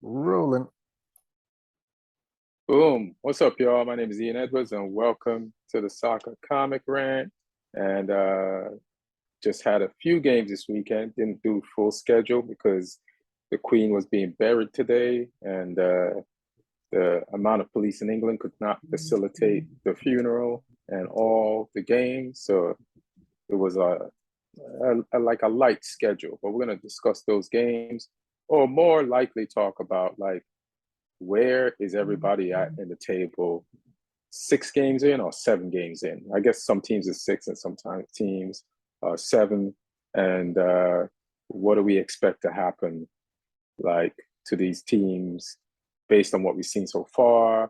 Rolling. Boom. What's up, y'all? My name is Ian Edwards, and welcome to the Soccer Comic Rant. And just had a few games this weekend. Didn't do full schedule because the Queen was being buried today, and the amount of police in England could not facilitate the funeral and all the games. So it was like a light schedule. But we're going to discuss those games, or more likely talk about like where is everybody at in the table 6 games in or 7 games in. I guess some teams are 6 and sometimes teams are 7. And what do we expect to happen like to these teams based on what we've seen so far?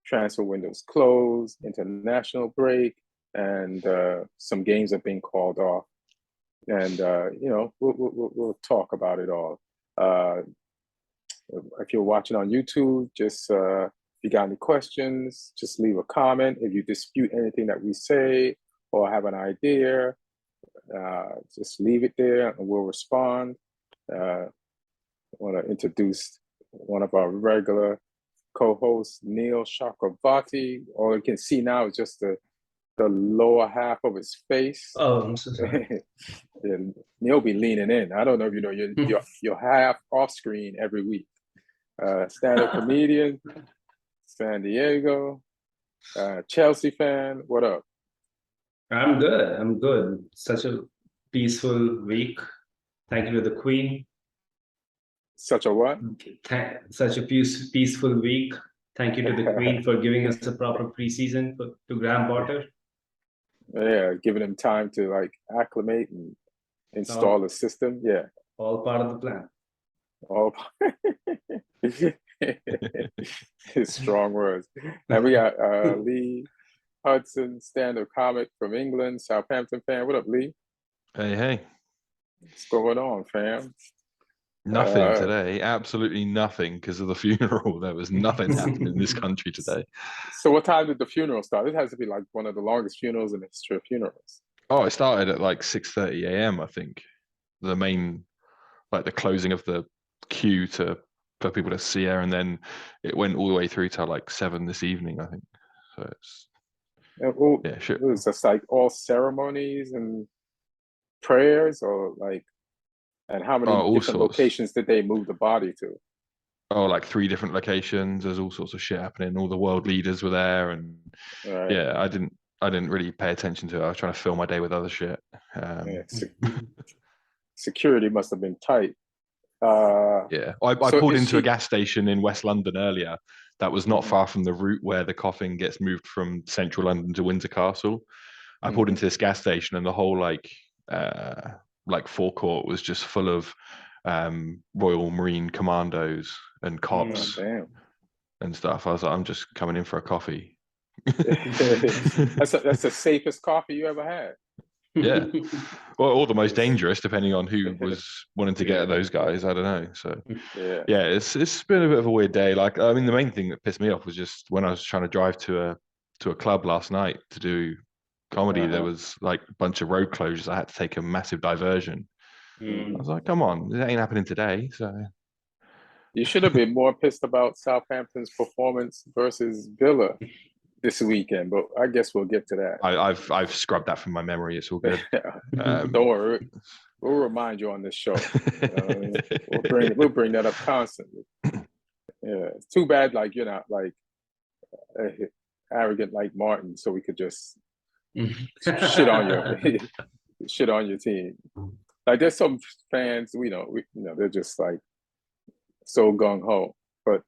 Transfer windows closed, international break, and some games are being called off. And we'll talk about it all. If you're watching on YouTube, just if you got any questions, just leave a comment. If you dispute anything that we say or have an idea, just leave it there and we'll respond. I want to introduce one of our regular co-hosts, Neil Chakravarty. All you can see now is just the lower half of his face. Oh, I'm so sorry. And Neil be leaning in. I don't know if you know, you're half off screen every week. Stand-up comedian, San Diego, Chelsea fan. What up? I'm good. Such a peaceful week. Thank you to the Queen. Such a what? Such a peaceful week. Thank you to the Queen for giving us a proper preseason to Graham Potter. Yeah, giving him time to like acclimate and install the system. Yeah. All part of the plan. Oh, strong words. And we got Lee Hudson, stand-up comic from England, Southampton fan. What up, Lee? Hey. What's going on, fam? Nothing today. Absolutely nothing because of the funeral. There was nothing happening in this country today. So what time did the funeral start? It has to be like one of the longest funerals in the history of funerals. Oh, it started at like 6:30 a.m. I think. The main, like the closing of the queue for people to see her, and then it went all the way through till like 7 this evening, I think. So it's It was just like all ceremonies and prayers, or like, and how many different locations did they move the body to? Oh, like 3 different locations. There's all sorts of shit happening. All the world leaders were there, and yeah, I didn't really pay attention to it. I was trying to fill my day with other shit. Security must have been tight. I pulled into a gas station in West London earlier. That was not far from the route where the coffin gets moved from central London to Windsor Castle. I pulled into this gas station, and the whole like forecourt was just full of Royal Marine commandos and cops and stuff. I was like, I'm just coming in for a coffee. That's the safest coffee you ever had. Yeah, well, or the most dangerous, depending on who was wanting to get at those guys. I don't know. So yeah, it's been a bit of a weird day. Like, I mean, the main thing that pissed me off was just when I was trying to drive to a club last night to do comedy. There was like a bunch of road closures. I had to take a massive diversion. I was like, come on, it ain't happening today. So you should have been more pissed about Southampton's performance versus Villa this weekend, but I guess we'll get to that. I've scrubbed that from my memory. It's all good. Don't worry, we'll remind you on this show. We'll bring that up constantly. Yeah, it's too bad like you're not like arrogant like Martin, so we could just shit on your team. Like there's some fans we know they're just like so gung ho, but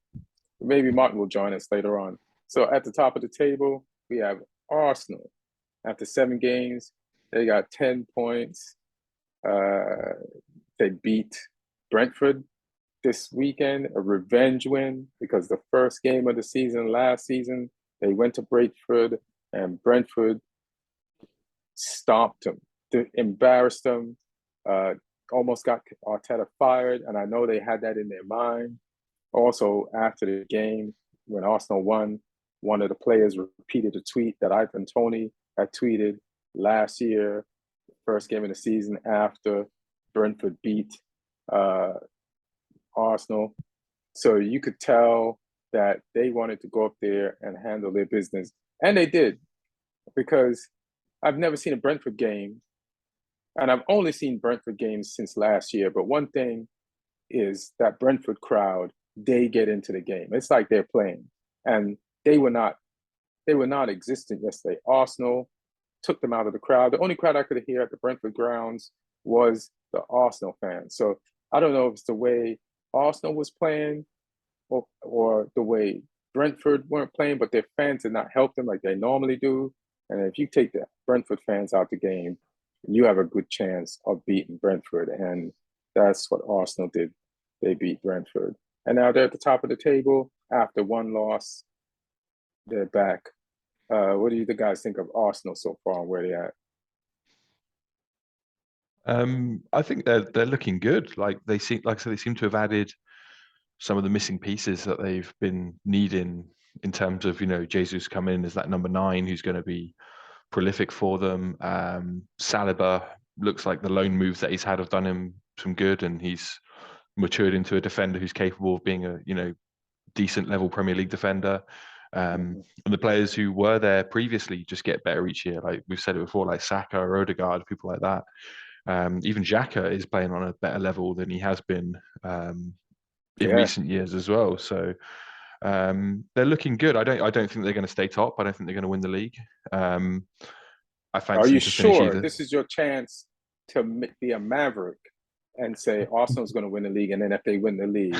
maybe Martin will join us later on. So at the top of the table, we have Arsenal. After 7 games, they got 10 points. They beat Brentford this weekend, a revenge win, because the first game of the season last season, they went to Brentford and Brentford stomped them, embarrassed them, almost got Arteta fired, and I know they had that in their mind. Also, after the game, when Arsenal won, one of the players repeated a tweet that Ivan Toney had tweeted last year, first game of the season after Brentford beat Arsenal, So you could tell that they wanted to go up there and handle their business. And they did, because I've never seen a Brentford game, and I've only seen Brentford games since last year. But one thing is that Brentford crowd, they get into the game. It's like they're playing. And they were not existent yesterday. Arsenal took them out of the crowd. The only crowd I could hear at the Brentford grounds was the Arsenal fans. So I don't know if it's the way Arsenal was playing or the way Brentford weren't playing, but their fans did not help them like they normally do. And if you take the Brentford fans out the game, you have a good chance of beating Brentford. And that's what Arsenal did. They beat Brentford. And now they're at the top of the table after one loss. They're back. What do you guys think of Arsenal so far and where they're at? I think they're looking good. Like they seem, like I said, they seem to have added some of the missing pieces that they've been needing in terms of, Jesus come in as that number 9 who's going to be prolific for them. Saliba looks like the loan moves that he's had have done him some good, and he's matured into a defender who's capable of being a decent level Premier League defender. And the players who were there previously just get better each year. Like we've said it before, like Saka or Odegaard, people like that. Even Xhaka is playing on a better level than he has been in recent years as well. So they're looking good. I don't think they're going to stay top. I don't think they're going to win the league. I fancy. Are you sure this is your chance to be a maverick and say Arsenal's going to win the league, and then if they win the league,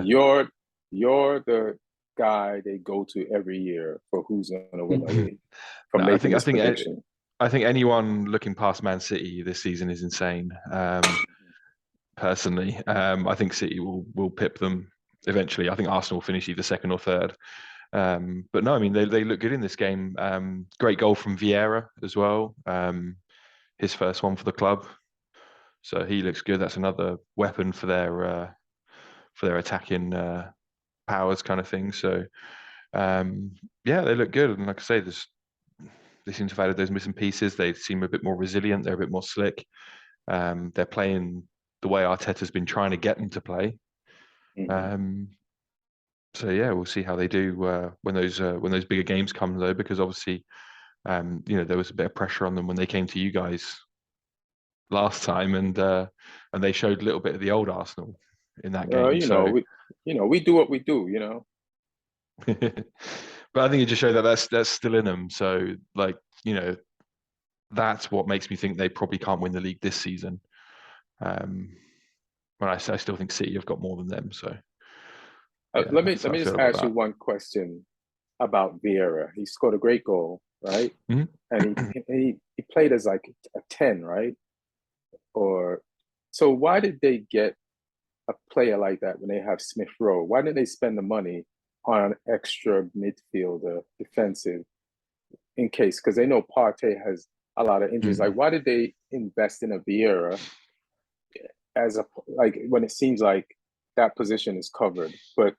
you're the guy they go to every year for who's going to win the league? I think anyone looking past Man City this season is insane. Personally, I think City will pip them eventually. I think Arsenal will finish either second or third. But no, I mean they look good in this game. Great goal from Vieira as well. His first one for the club, so he looks good. That's another weapon for their attacking powers, kind of thing. So yeah, they look good. And like I say, they seem to have added those missing pieces. They seem a bit more resilient. They're a bit more slick. They're playing the way Arteta's been trying to get them to play. So yeah, we'll see how they do when those bigger games come, though, because obviously, there was a bit of pressure on them when they came to you guys last time, and they showed a little bit of the old Arsenal in that game. We do what we do, But I think it just showed that that's still in them. So that's what makes me think they probably can't win the league this season. When I still think City have got more than them. So let me just ask you one question about Vieira. He scored a great goal, right? Mm-hmm. And he played as like a 10, right? So why did they get a player like that when they have Smith Rowe? Why didn't they spend the money on an extra midfielder, defensive, in case? Because they know Partey has a lot of injuries. Like, why did they invest in a Vieira when it seems like that position is covered, but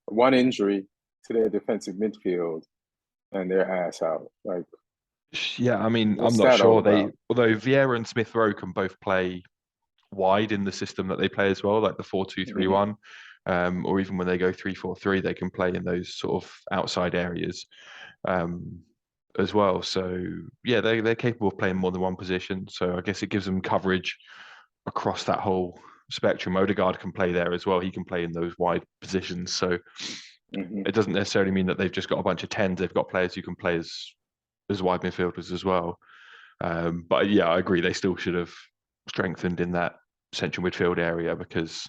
one injury to their defensive midfield and their ass out? Like, yeah, I mean, I'm not sure. Although Vieira and Smith Rowe can both play wide in the system that they play as well, like the 4-2-3-1, or even when they go 3-4-3, they can play in those sort of outside areas as well. So yeah, they're capable of playing more than one position. So I guess it gives them coverage across that whole spectrum. Odegaard can play there as well. He can play in those wide positions. So it doesn't necessarily mean that they've just got a bunch of 10s. They've got players who can play as wide midfielders as well. But yeah, I agree. They still should have strengthened in that central midfield area, because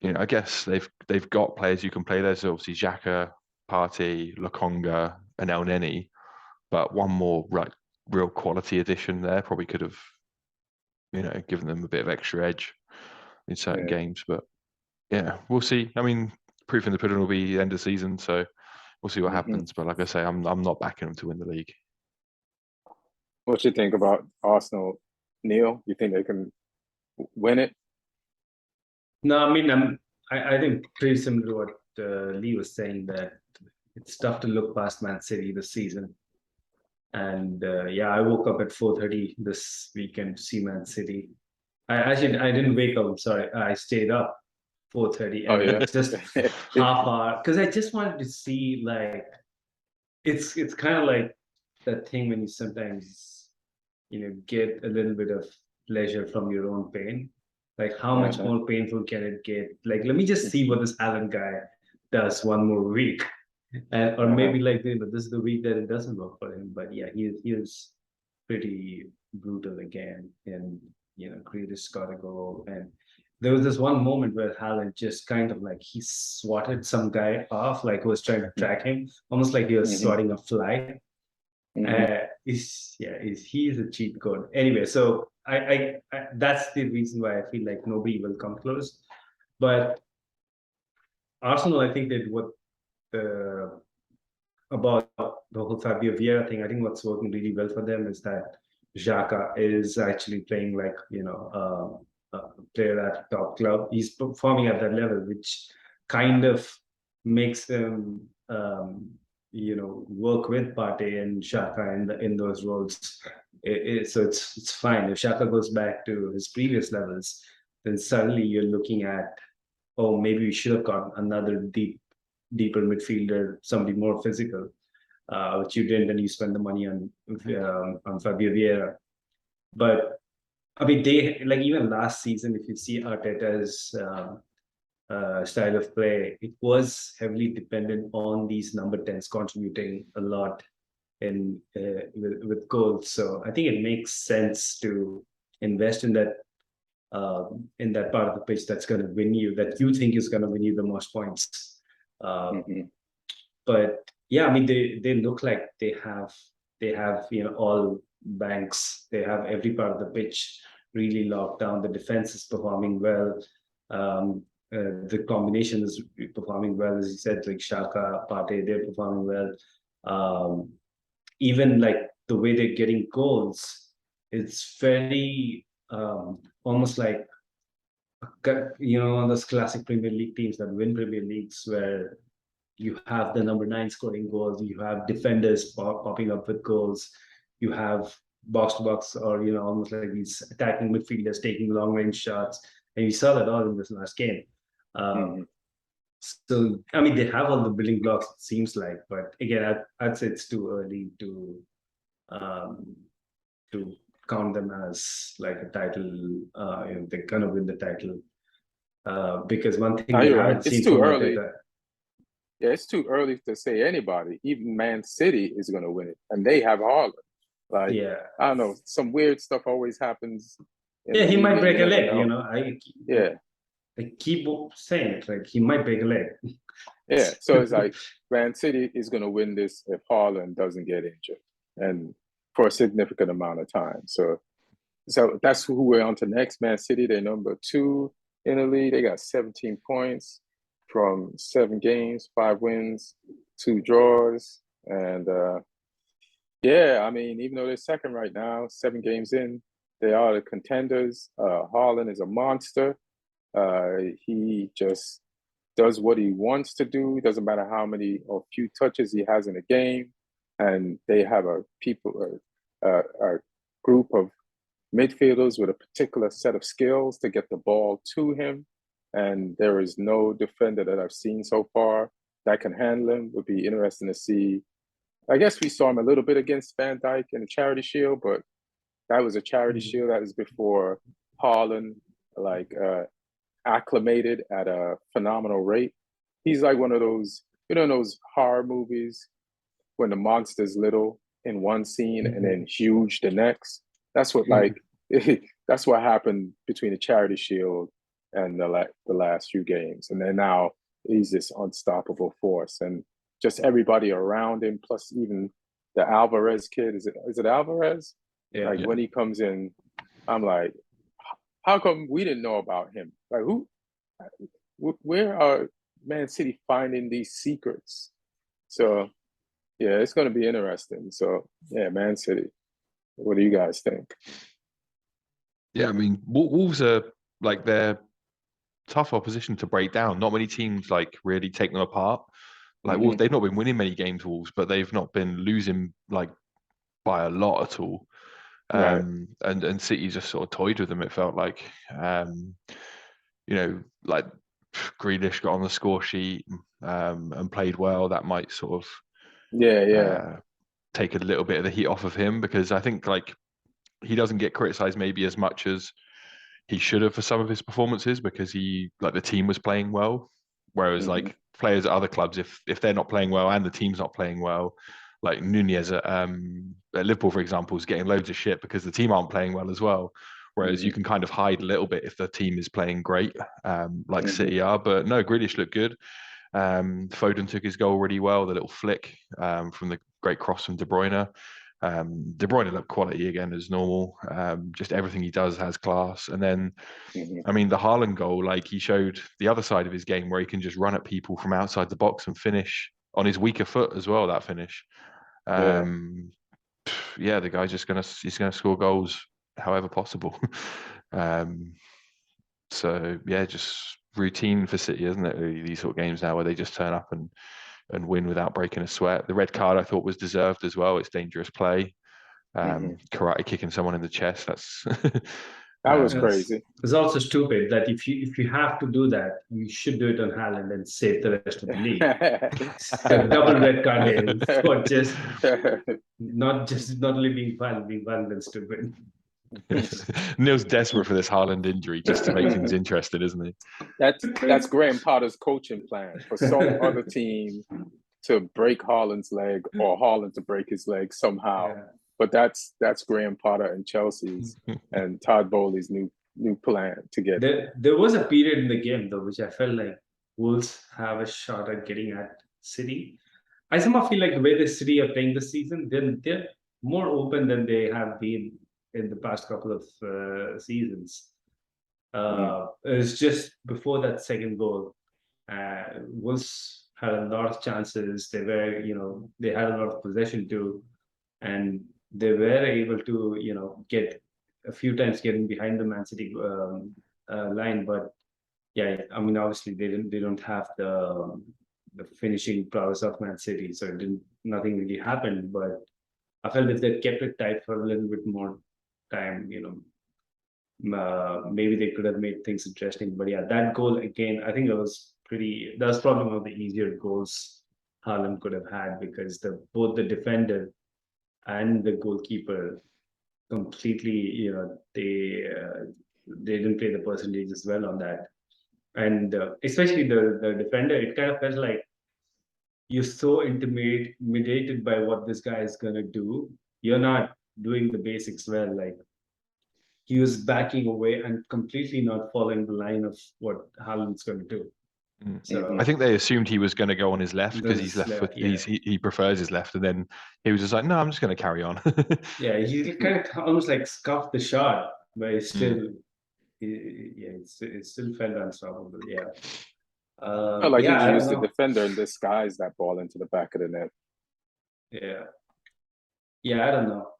I guess they've got players who can play there. So obviously Xhaka, Partey, Lokonga, and El Neni, but one more real quality addition there probably could have given them a bit of extra edge in certain games. But yeah, we'll see. I mean, proof in the pudding will be the end of the season, so we'll see what happens. But like I say, I'm not backing them to win the league. What you think about Arsenal, Neil? You think they can win it? No, I mean, I think pretty similar to what Lee was saying, that it's tough to look past Man City this season. And I woke up at 4:30 this weekend to see Man City. I didn't wake up. I'm sorry. I stayed up 4:30, Oh and yeah. just half hour, because I just wanted to see, like, it's kind of like that thing when you sometimes, get a little bit of pleasure from your own pain. Like, how much Uh-huh. more painful can it get? Like, let me just see what this Alan guy does one more week. And or maybe like, this is the week that it doesn't work for him. But yeah, he is pretty brutal again. And Grealish got a goal. And there was this one moment where Haaland just kind of like, he swatted some guy off, like, who was trying to track him, almost like he was swatting a fly. He is a cheat code. Anyway, so I that's the reason why I feel like nobody will come close. But Arsenal, I think, did what the about the whole Fabio Vieira thing. I think what's working really well for them is that Xhaka is actually playing like a player at top club. He's performing at that level, which kind of makes them work with Partey and Xhaka in those roles. So it's fine. If Xhaka goes back to his previous levels, then suddenly you're looking at, oh, maybe we should have got another deeper midfielder, somebody more physical, which you didn't, and you spend the money on Fabio Vieira. But I mean, they, like, even last season, if you see Arteta's style of play, it was heavily dependent on these number 10s contributing a lot with goals. So I think it makes sense to invest in that part of the pitch that's going to win you, that you think is going to win you the most points. But yeah, I mean, they look like they have all banks. They have every part of the pitch really locked down. The defense is performing well. The combination is performing well, as you said, like Xhaka, Partey, they're performing well. Even like the way they're getting goals, it's very almost like those classic Premier League teams that win Premier Leagues, where you have the number 9 scoring goals, you have defenders popping up with goals, you have box to box, or almost like these attacking midfielders taking long range shots, and we saw that all in this last game. So I mean, they have all the building blocks, it seems like, but again, I'd say it's too early to count them as like a title. They're gonna win the title, because one thing we haven't seen from Arteta. Yeah, it's too early to say anybody. Even Man City is going to win it, and they have Haaland. Like, I don't know, some weird stuff always happens. Yeah, he might break a leg. I keep saying it, like, he might break a leg. Yeah, so it's like Man City is going to win this if Haaland doesn't get injured, and for a significant amount of time. So that's who we're on to next. Man City, they're number 2 in the league. They got 17 points from 7 games, 5 wins, 2 draws. And I mean, even though they're second right now, 7 games in, they are the contenders. Haaland is a monster. He just does what he wants to do. It doesn't matter how many or few touches he has in a game. And they have a group of midfielders with a particular set of skills to get the ball to him. And there is no defender that I've seen so far that can handle him. Would be interesting to see. I guess we saw him a little bit against Van Dijk in the Charity Shield, but that was a Charity Shield. That was before Haaland acclimated at a phenomenal rate. He's like one of those, those horror movies when the monster's little in one scene and then huge the next. That's what that's what happened between the Charity Shield and the last few games. And then now he's this unstoppable force, and just everybody around him, plus even the Alvarez kid. Is it Alvarez? Yeah. When he comes in, I'm like, how come we didn't know about him? Like, where are Man City finding these secrets? So yeah, it's going to be interesting. So yeah, Man City. What do you guys think? Yeah, I mean, Wolves are like, they're tough opposition to break down. Not many teams like really take them apart. Like Wolves, they've not been winning many games, Wolves, but they've not been losing like by a lot at all. Right. And City just sort of toyed with them. It felt like, like Grealish got on the score sheet and played well, that might sort Yeah. of take a little bit of the heat off of him, because I think like he doesn't get criticised maybe as much as he should have for some of his performances, because the team was playing well. Whereas like players at other clubs, if they're not playing well and the team's not playing well, like Nunez at Liverpool, for example, is getting loads of shit because the team aren't playing well as well. Whereas you can kind of hide a little bit if the team is playing great, like City are. But no, Grealish looked good. Foden took his goal really well, the little flick from the great cross from De Bruyne. De Bruyne looked quality again as normal. Just everything he does has class. And then, I mean, the Haaland goal, like he showed the other side of his game where he can just run at people from outside the box and finish on his weaker foot as well. That finish. Yeah, the guy's just he's gonna score goals however possible. So yeah, just routine for City, isn't it? Really, these sort of games now where they just turn up and win without breaking a sweat. The red card I thought was deserved as well. It's dangerous play. Karate kicking someone in the chest. That's that was crazy. It's also stupid that if you have to do that, you should do it on Haaland and save the rest of the league. So double red card is for just not only being violent and stupid. Neil's desperate for this Haaland injury just to make things interesting, isn't he? That's Graham Potter's coaching plan for some other team to break Haaland's leg or Haaland to break his leg somehow. Yeah. But that's Graham Potter and Chelsea's and Todd Bowley's new plan to get. There was a period in the game though, which I felt like Wolves have a shot at getting at City. I somehow feel like the way the City are playing this season, they're more open than they have been in the past couple of seasons. It was just before that second goal. Wolves had a lot of chances. They had a lot of possession too, and they were able to, get a few times getting behind the Man City line. But yeah, I mean, obviously they don't have the finishing prowess of Man City, so nothing really happened. But I felt if they kept it tight for a little bit more time, maybe they could have made things interesting. But yeah, that goal again, I think that was probably one of the easier goals Haaland could have had, because both the defender and the goalkeeper completely, they didn't play the percentages well on that. And especially the defender, it kind of felt like you're so intimidated by what this guy is going to do. You're not doing the basics well. Like, he was backing away and completely not following the line of what Haaland's going to do. So I think they assumed he was going to go on his left because he's left foot. Yeah. He prefers his left, and then he was just like, "No, I'm just going to carry on." Yeah, he kind of almost like scuffed the shot, but it still, it still felt unstoppable. Yeah. Like he used the defender and disguised that ball into the back of the net. Yeah, I don't know.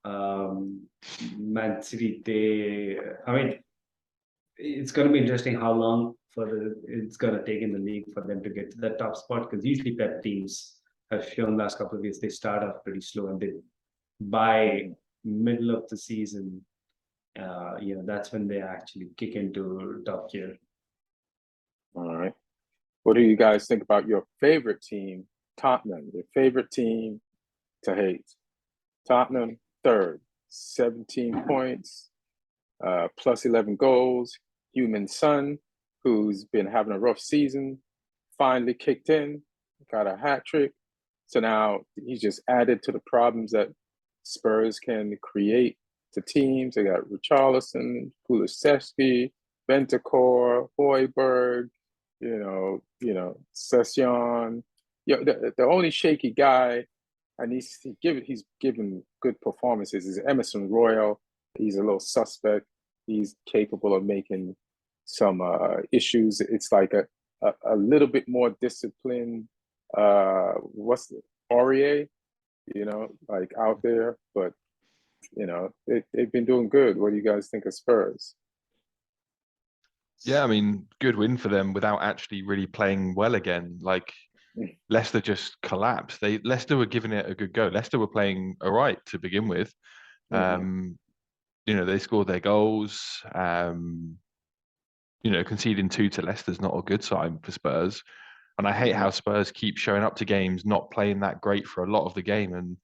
Man City, I mean, it's going to be interesting how long it's going to take in the league for them to get to that top spot, because usually Pep teams have shown last couple of years they start off pretty slow, and by middle of the season, that's when they actually kick into top gear. All right. What do you guys think about your favorite team, Tottenham? Your favorite team to hate? Tottenham, third, 17 points, plus 11 goals. Heung-min Son, who's been having a rough season, finally kicked in, got a hat trick. So now he's just added to the problems that Spurs can create to teams. They got Richarlison, Kulusevski, Bentancur, Højbjerg, Session. The only shaky guy, and he's given good performances, is Emerson Royal. He's a little suspect. He's capable of making some issues. It's like a little bit more disciplined. Aurier, like out there, but they've been doing good. What do you guys think of Spurs? Yeah, I mean, good win for them without actually really playing well again. Like, Leicester just collapsed. Leicester were giving it a good go. Leicester were playing all right to begin with. They scored their goals. conceding 2 to Leicester's not a good sign for Spurs. And I hate how Spurs keep showing up to games not playing that great for a lot of the game and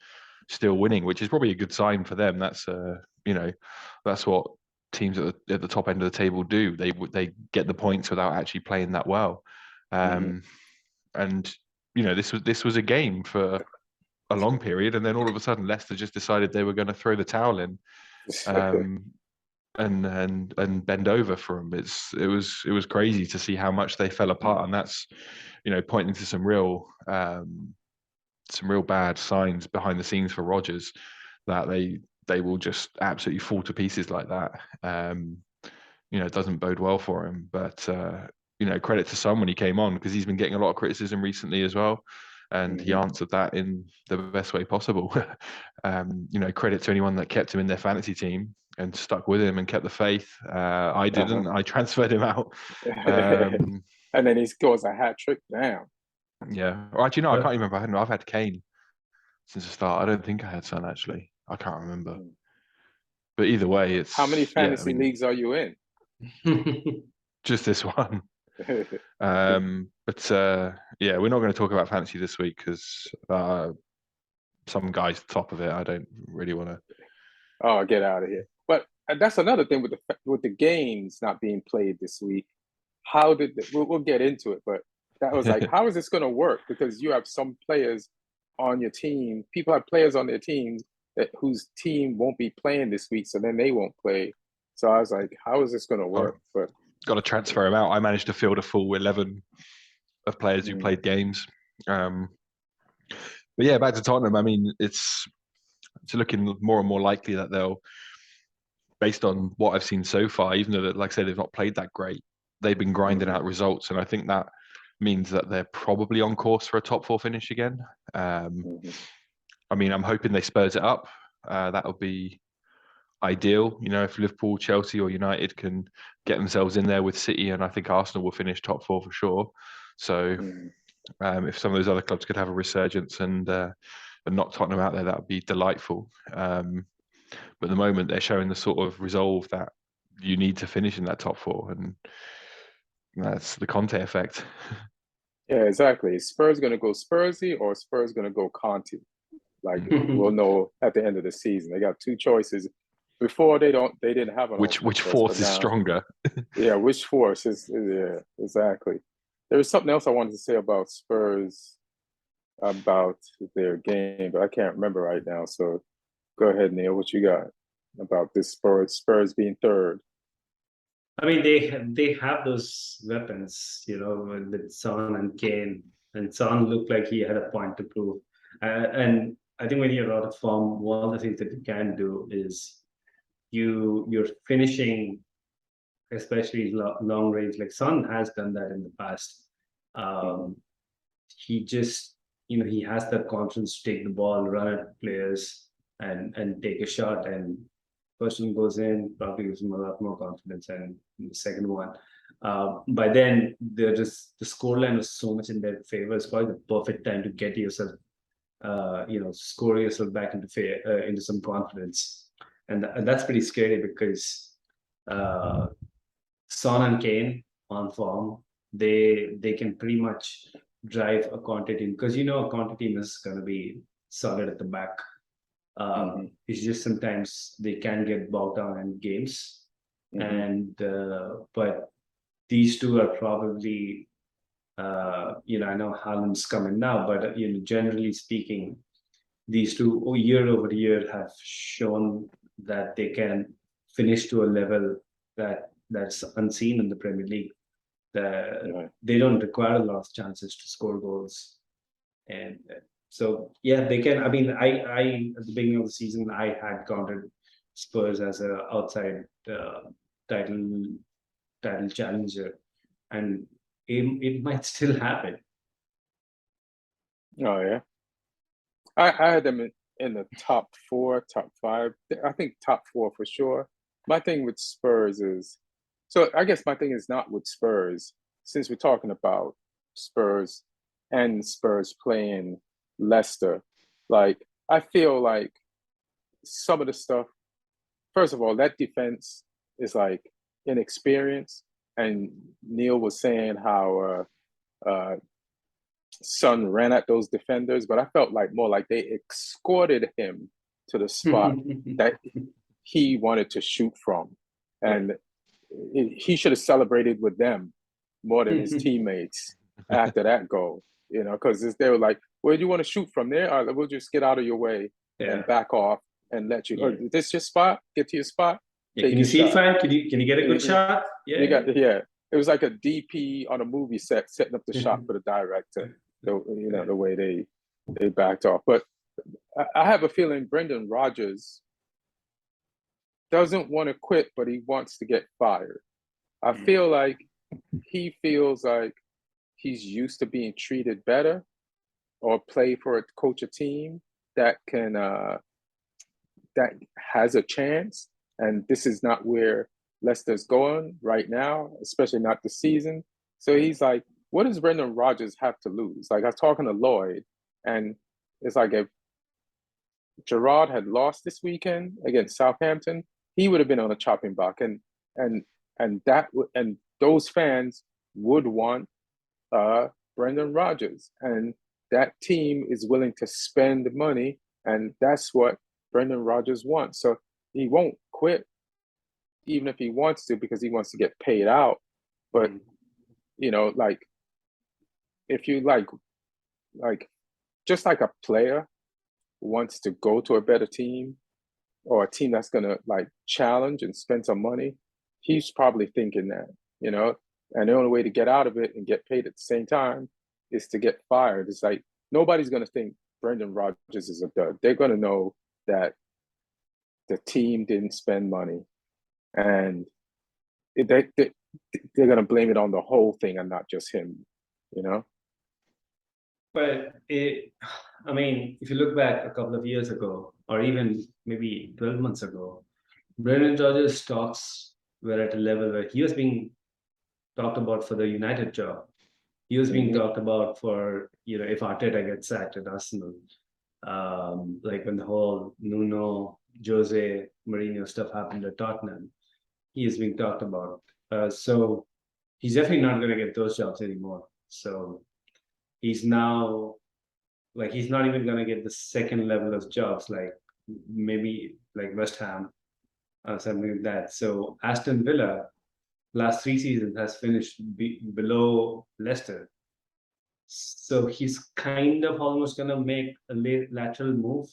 still winning, which is probably a good sign for them. That's that's what teams at the top end of the table do. They get the points without actually playing that well. And this was a game for a long period, and then all of a sudden Leicester just decided they were going to throw the towel in. And bend over for them. It was crazy to see how much they fell apart, and that's pointing to some real bad signs behind the scenes for Rodgers, that they will just absolutely fall to pieces like that. It doesn't bode well for him. But credit to Son when he came on, because he's been getting a lot of criticism recently as well. And he answered that in the best way possible. Credit to anyone that kept him in their fantasy team and stuck with him and kept the faith. I didn't. I transferred him out. And then he scores a hat trick. Damn. Yeah. Or actually, no, I can't remember. I've had Kane since the start. I don't think I had Son, actually. I can't remember. But either way, it's... How many fantasy leagues are you in? Just this one. But we're not going to talk about fantasy this week because some guy's top of it. I don't really want to. Oh, get out of here! But that's another thing with the games not being played this week. How did we'll get into it? But that was like, how is this going to work? Because you have some players on your team. People have players on their teams whose team won't be playing this week, so then they won't play. So I was like, how is this going to work? But got to transfer him out. I managed to field a full 11 of players who played games. But yeah, back to Tottenham. I mean, it's looking more and more likely that they'll, based on what I've seen so far, even though, like I said, they've not played that great, they've been grinding out results. And I think that means that they're probably on course for a top 4 finish again. I mean, I'm hoping they Spurs it up. That would be ideal, if Liverpool, Chelsea or United can get themselves in there with City, and I think Arsenal will finish top 4 for sure. So if some of those other clubs could have a resurgence and knock Tottenham out there, that would be delightful. But at the moment, they're showing the sort of resolve that you need to finish in that top 4, and that's the Conte effect. Yeah, exactly. Is Spurs going to go Spursy or Spurs going to go Conte? Like, we'll know at the end of the season. They got 2 choices. Before they didn't have an which force is stronger. Yeah, which force is exactly. There was something else I wanted to say about Spurs, about their game, but I can't remember right now. So go ahead, Neil. What you got about this Spurs being 3rd? I mean, they have those weapons, with Son and Kane. And Son looked like he had a point to prove. And I think when you're out of form, one of the things that you can do is you're finishing, especially long range. Like Son has done that in the past. He just, he has that confidence to take the ball, run at players, and take a shot. And first one goes in, probably gives him a lot more confidence. And the second one, by then the scoreline was so much in their favor. It's probably the perfect time to get yourself, score yourself back into some confidence. And that's pretty scary because Son and Kane on form, they can pretty much drive a Conte team, because a Conte team is going to be solid at the back. It's just sometimes they can get bogged down in games, and but these two are probably, I know Haaland's coming now, but generally speaking, these two year over year have shown that they can finish to a level that's unseen in the Premier League. They don't require a lot of chances to score goals, and so they can. I mean, I at the beginning of the season I had counted Spurs as an outside title challenger, and it might still happen. Oh yeah, I had them in the top 4, top 5. I think top 4 for sure. My thing with Spurs is, so I guess my thing is not with Spurs, since we're talking about Spurs and Spurs playing Leicester. Like, I feel like some of the stuff, first of all, that defense is like inexperienced, and Neil was saying how Son ran at those defenders, but I felt like more like they escorted him to the spot that he wanted to shoot from, and he should have celebrated with them more than his teammates after that goal. You know, because they were like, "Where do you want to shoot from there? All right, we'll just get out of your way and back off and let you. Is this your spot? Get to your spot. Can you see it, Frank? Can you get a good shot? Yeah, It was like a DP on a movie set setting up the shot for the director. The way they backed off. But I have a feeling Brendan Rodgers doesn't want to quit, but he wants to get fired. I feel like he feels like he's used to being treated better or coach a team that can that has a chance. And this is not where Leicester's going right now, especially not this season. So he's like, what does Brendan Rodgers have to lose? Like, I was talking to Lloyd, and it's like if Gerrard had lost this weekend against Southampton, he would have been on a chopping block, and those fans would want Brendan Rodgers, and that team is willing to spend money, and that's what Brendan Rodgers wants. So he won't quit, even if he wants to, because he wants to get paid out. But like, if you like just like a player wants to go to a better team or a team that's gonna like challenge and spend some money, he's probably thinking that, and the only way to get out of it and get paid at the same time is to get fired. It's like nobody's gonna think Brendan Rodgers is a dud. They're gonna know that the team didn't spend money, and they're gonna blame it on the whole thing and not just him, But if you look back a couple of years ago, or even maybe 12 months ago, Brendan Rodgers' stocks were at a level where he was being talked about for the United job. He was being talked about for, if Arteta gets sacked at Arsenal, like when the whole Nuno, Jose, Mourinho stuff happened at Tottenham, he is being talked about. So he's definitely not going to get those jobs anymore. So he's now, he's not even going to get the second level of jobs, like maybe like West Ham or something like that. So Aston Villa, last 3 seasons, has finished below Leicester. So he's kind of almost going to make a lateral move,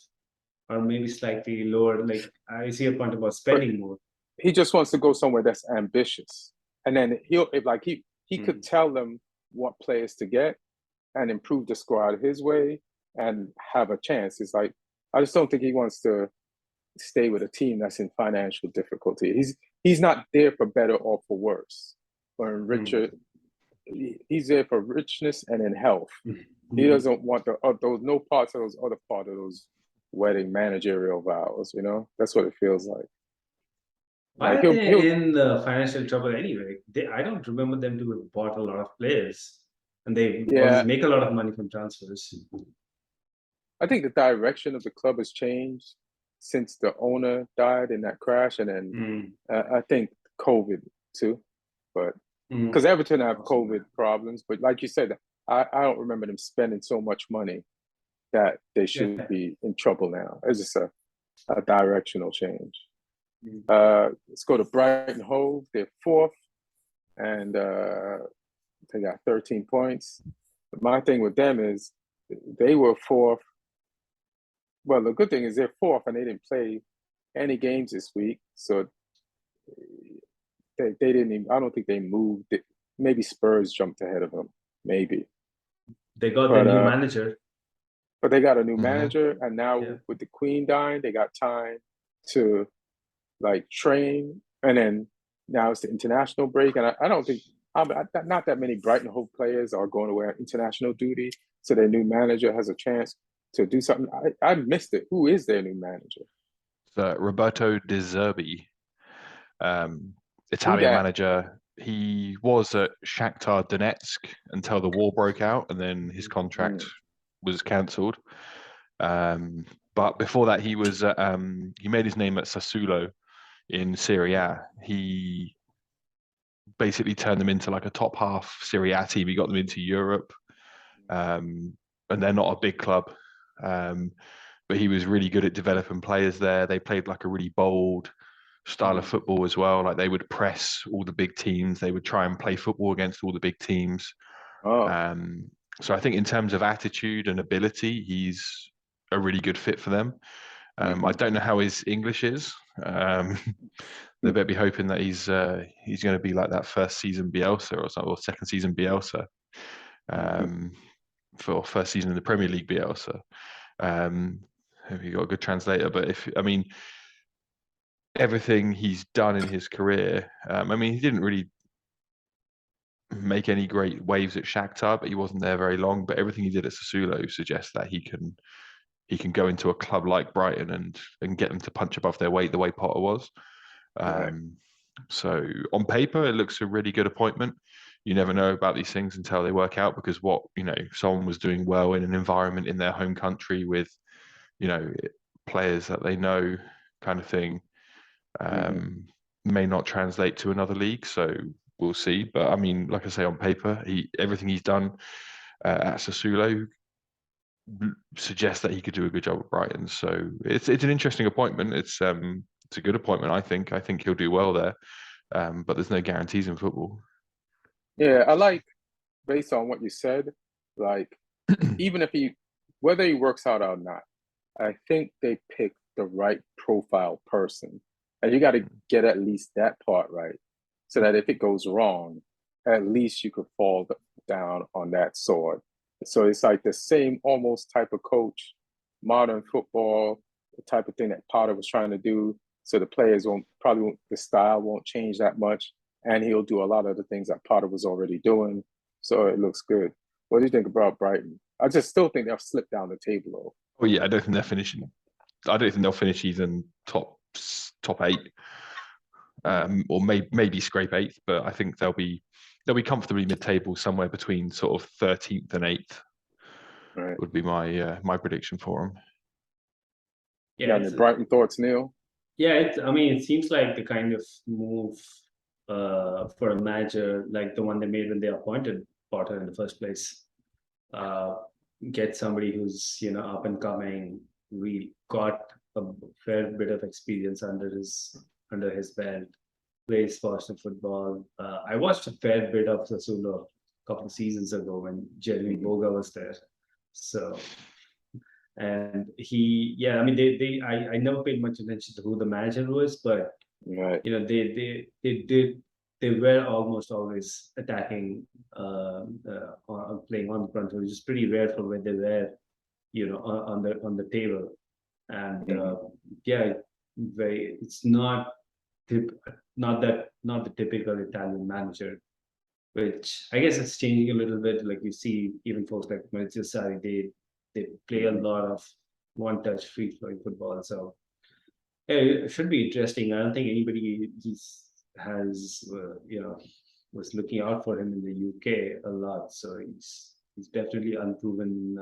or maybe slightly lower. Like, I see a point about spending more. He just wants to go somewhere that's ambitious. And then he could tell them what players to get and improve the squad his way and have a chance. It's like, I just don't think he wants to stay with a team that's in financial difficulty. He's not there for better or for worse, or richer. He's there for richness and in health. He doesn't want those no parts of those other part of those wedding managerial vows. That's what it feels like. Why are they in the financial trouble anyway? I don't remember them to have bought a lot of players, and they always make a lot of money from transfers. I think the direction of the club has changed since the owner died in that crash, and then I think COVID too. But because Everton have COVID problems, but like you said, I don't remember them spending so much money that they should be in trouble now. It's just a directional change. Let's go to Brighton Hove. They're 4th, and they got 13 points. But my thing with them is they were 4th. Well, the good thing is they're 4th, and they didn't play any games this week, so they didn't even, I don't think they moved. Maybe Spurs jumped ahead of them. Maybe they got the new manager. But they got a new manager, and now with the Queen dying, they got time to train, and then now it's the international break, and I don't think not that many Brighton Hove players are going away on international duty, so their new manager has a chance to do something. I missed it. Who is their new manager? Roberto De Zerbi, Italian manager. He was at Shakhtar Donetsk until the war broke out, and then his contract was cancelled. But before that, he was he made his name at Sassuolo in Serie A. He basically turned them into like a top half Serie A team. He got them into Europe, and they're not a big club, but he was really good at developing players there. They played like a really bold style of football as well. Like they would press all the big teams. They would try and play football against all the big teams. So I think in terms of attitude and ability, he's a really good fit for them. I don't know how his English is. They better be hoping that he's going to be like that first season Bielsa or something, or second season Bielsa, for first season in the Premier League Bielsa. Have you got a good translator? But everything he's done in his career, he didn't really make any great waves at Shakhtar, but he wasn't there very long. But everything he did at Sassuolo suggests that he can go into a club like Brighton and get them to punch above their weight the way Potter was. So on paper, it looks a really good appointment. You never know about these things until they work out, because someone was doing well in an environment in their home country with, players that they know, kind of thing, may not translate to another league. So we'll see. But like I say, on paper, everything he's done at Sassuolo suggests that he could do a good job at Brighton. So it's an interesting appointment. It's a good appointment, I think. I think he'll do well there. But there's no guarantees in football. Yeah, I like, based on what you said, like even if whether he works out or not, I think they picked the right profile person. And you got to get at least that part right, so that if it goes wrong, at least you could fall down on that sword. So it's like the same almost type of coach, modern football, the type of thing that Potter was trying to do. So the players the style won't change that much, and he'll do a lot of the things that Potter was already doing. So it looks good. What do you think about Brighton? I just still think they'll slip down the table, though. Oh yeah, I don't think they're finishing. I don't think they'll finish even top 8, or maybe scrape 8th. But I think they'll be comfortably mid-table, somewhere between sort of 13th and 8th. Right. Would be my prediction for them. Yeah, any Brighton thoughts, Neil? Yeah, it seems like the kind of move for a manager like the one they made when they appointed Potter in the first place. Get somebody who's up and coming. We got a fair bit of experience under his belt. Plays Boston football. I watched a fair bit of Sassuolo a couple of seasons ago when Jeremy Boga was there. So, and I never paid much attention to who the manager was, but they were almost always attacking, playing on the front, which is pretty rare for when they were, on the table. And it's not the typical Italian manager, which I guess it's changing a little bit. Like you see, even folks like Maurizio Sarri, they play a lot of one-touch, free-flowing football. So it should be interesting. I don't think anybody was looking out for him in the UK a lot. So he's definitely unproven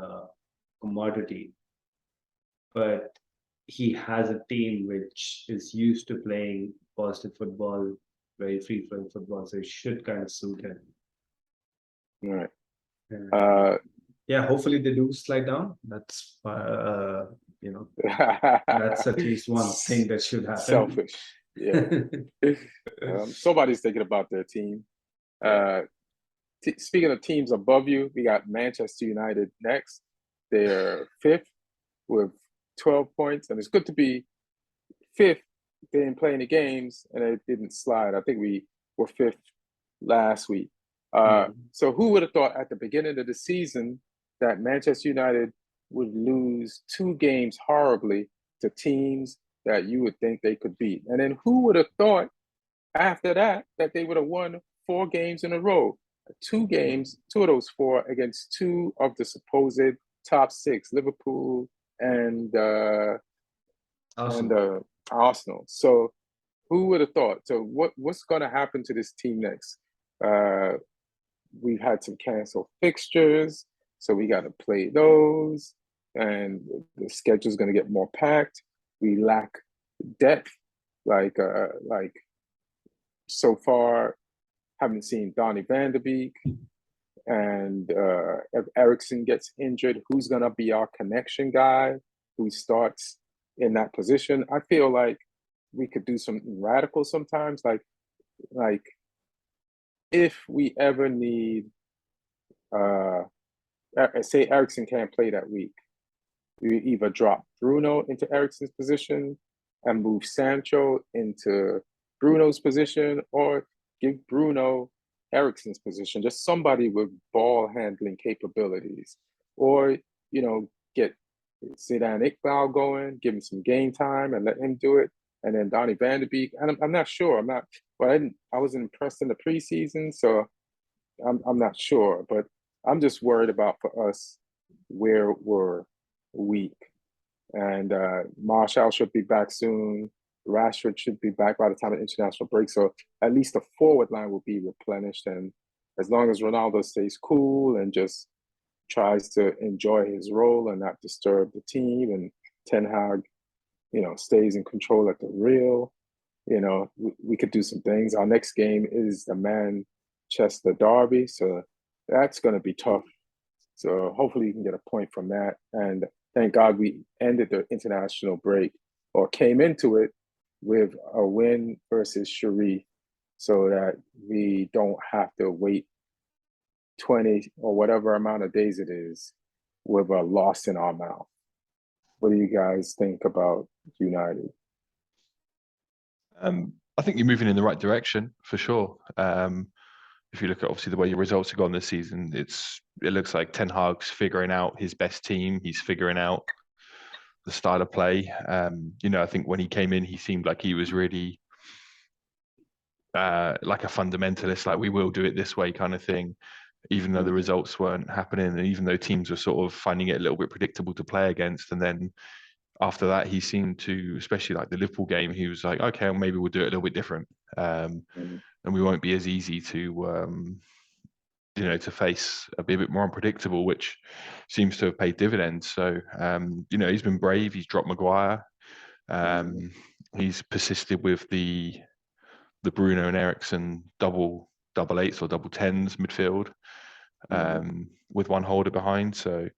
commodity, but he has a team which is used to playing positive football, very free-flowing football, so it should kind of suit him. Right. Hopefully they do slide down. That's that's at least one thing that should happen. Selfish. Yeah. Somebody's thinking about their team. Speaking of teams above you, we got Manchester United next. They're 5th with 12 points, and it's good to be 5th. They didn't play any games, and it didn't slide. I think we were 5th last week. So who would have thought at the beginning of the season that Manchester United would lose 2 games horribly to teams that you would think they could beat? And then who would have thought after that they would have won 4 games in a row? 2 games, 2 of those 4 against 2 of the supposed top 6, Liverpool and Arsenal. So who would have thought? So what's going to happen to this team next? We've had some canceled fixtures, so we got to play those, and the schedule's going to get more packed. We lack depth, like so far. haven't seen Donny van de Beek. And if Ericsson gets injured, who's going to be our connection guy who starts in that position? I feel like we could do something radical sometimes. Like if we ever need, say Ericsson can't play that week, we either drop Bruno into Ericsson's position and move Sancho into Bruno's position, or give Bruno Ericsson's position, just somebody with ball handling capabilities, or get Zidane Iqbal going, give him some game time and let him do it, and then Donny van de Beek. And I'm not sure. I wasn't impressed in the preseason, so I'm not sure. But I'm just worried about for us where we're weak. And Marshall should be back soon. Rashford should be back by the time of international break. So at least the forward line will be replenished. And as long as Ronaldo stays cool and just tries to enjoy his role and not disturb the team, and Ten Hag, stays in control at the real, we could do some things. Our next game is the Manchester Derby. So that's going to be tough. So hopefully you can get a point from that. And thank God we ended the international break, or came into it with a win versus Sharif, so that we don't have to wait 20 or whatever amount of days it is with a loss in our mouth. What do you guys think about United? I think you're moving in the right direction for sure. If you look at obviously the way your results have gone this season, it looks like Ten Hag's figuring out his best team. He's figuring out the style of play. I think when he came in, he seemed like he was really like a fundamentalist, like we will do it this way kind of thing, even though the results weren't happening, and even though teams were sort of finding it a little bit predictable to play against. And then after that, he seemed to, especially like the Liverpool game, he was like, okay, well, maybe we'll do it a little bit different. And we won't be as easy to to face, a bit more unpredictable, which seems to have paid dividends. So he's been brave. He's dropped Maguire. He's persisted with the Bruno and Ericsson double eights or double tens midfield, with one holder behind. So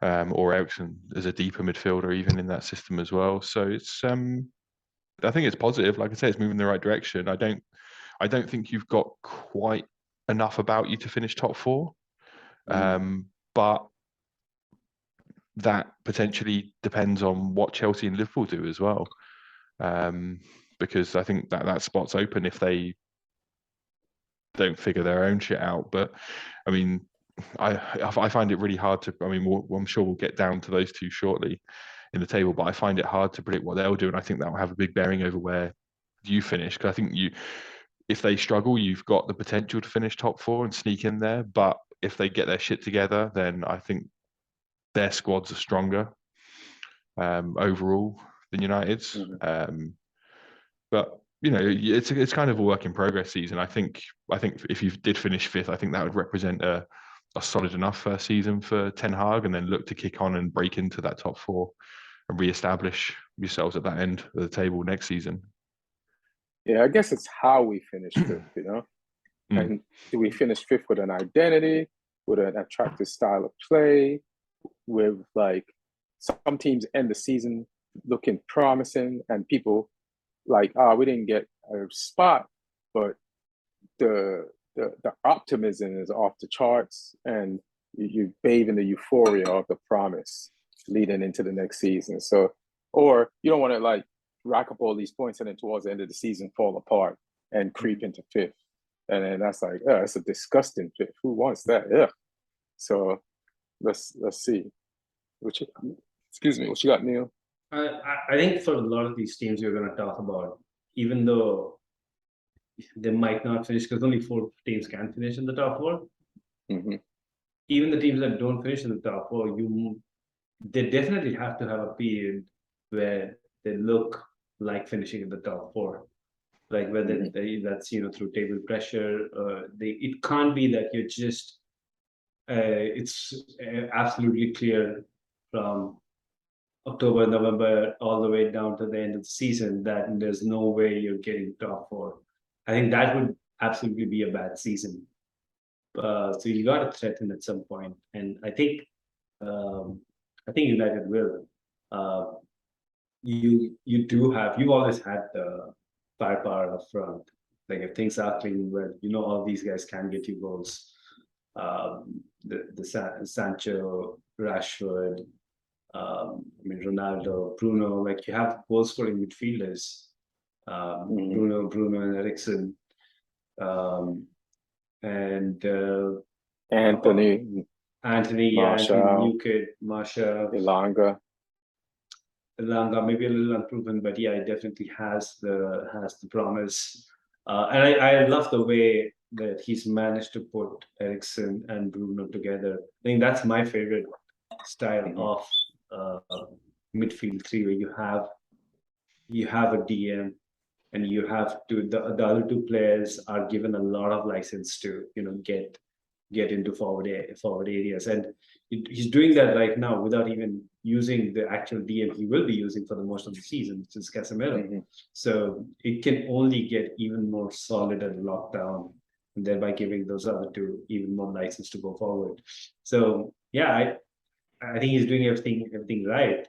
or Ericsson as a deeper midfielder even in that system as well. So it's I think it's positive. Like I say, it's moving in the right direction. I don't think you've got quite enough about you to finish top four, but that potentially depends on what Chelsea and Liverpool do as well, because I think that spot's open if they don't figure their own shit out. But I mean, I find it really hard to. I mean, I'm sure we'll get down to those two shortly in the table, but I find it hard to predict what they'll do, and I think that will have a big bearing over where you finish. Because I think if they struggle, you've got the potential to finish top four and sneak in there. But if they get their shit together, then I think their squads are stronger overall than United's. But it's kind of a work in progress season. I think if you did finish fifth, I think that would represent a solid enough first season for Ten Hag, and then look to kick on and break into that top four and re-establish yourselves at that end of the table next season. Yeah, I guess it's how we finish fifth, And do we finish fifth with an identity, with an attractive style of play, with like some teams end the season looking promising and people like, we didn't get a spot, but the optimism is off the charts, and you bathe in the euphoria of the promise leading into the next season. So, or you don't want to like rack up all these points and then towards the end of the season fall apart and creep into fifth. And then that's like, it's a disgusting fifth. Who wants that? Yeah. So let's see. What you got, Neil? I think for a lot of these teams you're going to talk about, even though they might not finish, because only 4 teams can finish in the top 4. Even the teams that don't finish in the top 4, they definitely have to have a period where they look like finishing in the top 4, like whether that's through table pressure. It can't be that you're just. It's absolutely clear from October, November, all the way down to the end of the season that there's no way you're getting top 4. I think that would absolutely be a bad season. So you got to threaten at some point, and I think United will. You've always had the firepower up front. Like if things are clicking well, all these guys can get you goals. Sancho, Rashford, Ronaldo, Bruno. Like you have goal scoring midfielders. Bruno and Eriksen, and Anthony, Martial, new kid, Martial, Elanga, maybe a little unproven, but yeah, it definitely has the promise. And I love the way that he's managed to put Eriksen and Bruno together. I think that's my favorite style of midfield three, where you have a DM, and you have to the other two players are given a lot of license to get into forward areas, and he's doing that right now without even using the actual DM he will be using for the most of the season, which is Casemiro. So it can only get even more solid and locked down, and thereby giving those other two even more license to go forward. So yeah, I think he's doing everything right.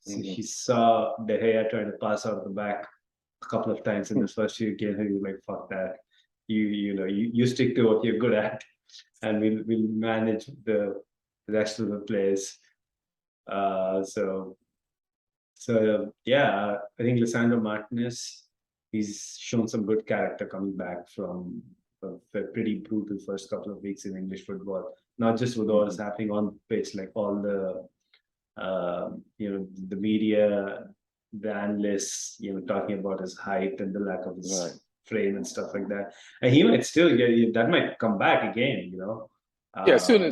So he saw De Gea trying to pass out the back a couple of times in the first few games, and he was like, "Fuck that! You stick to what you're good at, and we'll manage the rest of the players." So yeah, I think Lisandro Martinez, he's shown some good character coming back from a pretty brutal first couple of weeks in English football. Not just with all that's happening on pitch, like all the the media, the analysts, talking about his height and the lack of his frame and stuff like that. And he might still that might come back again, Yeah, as soon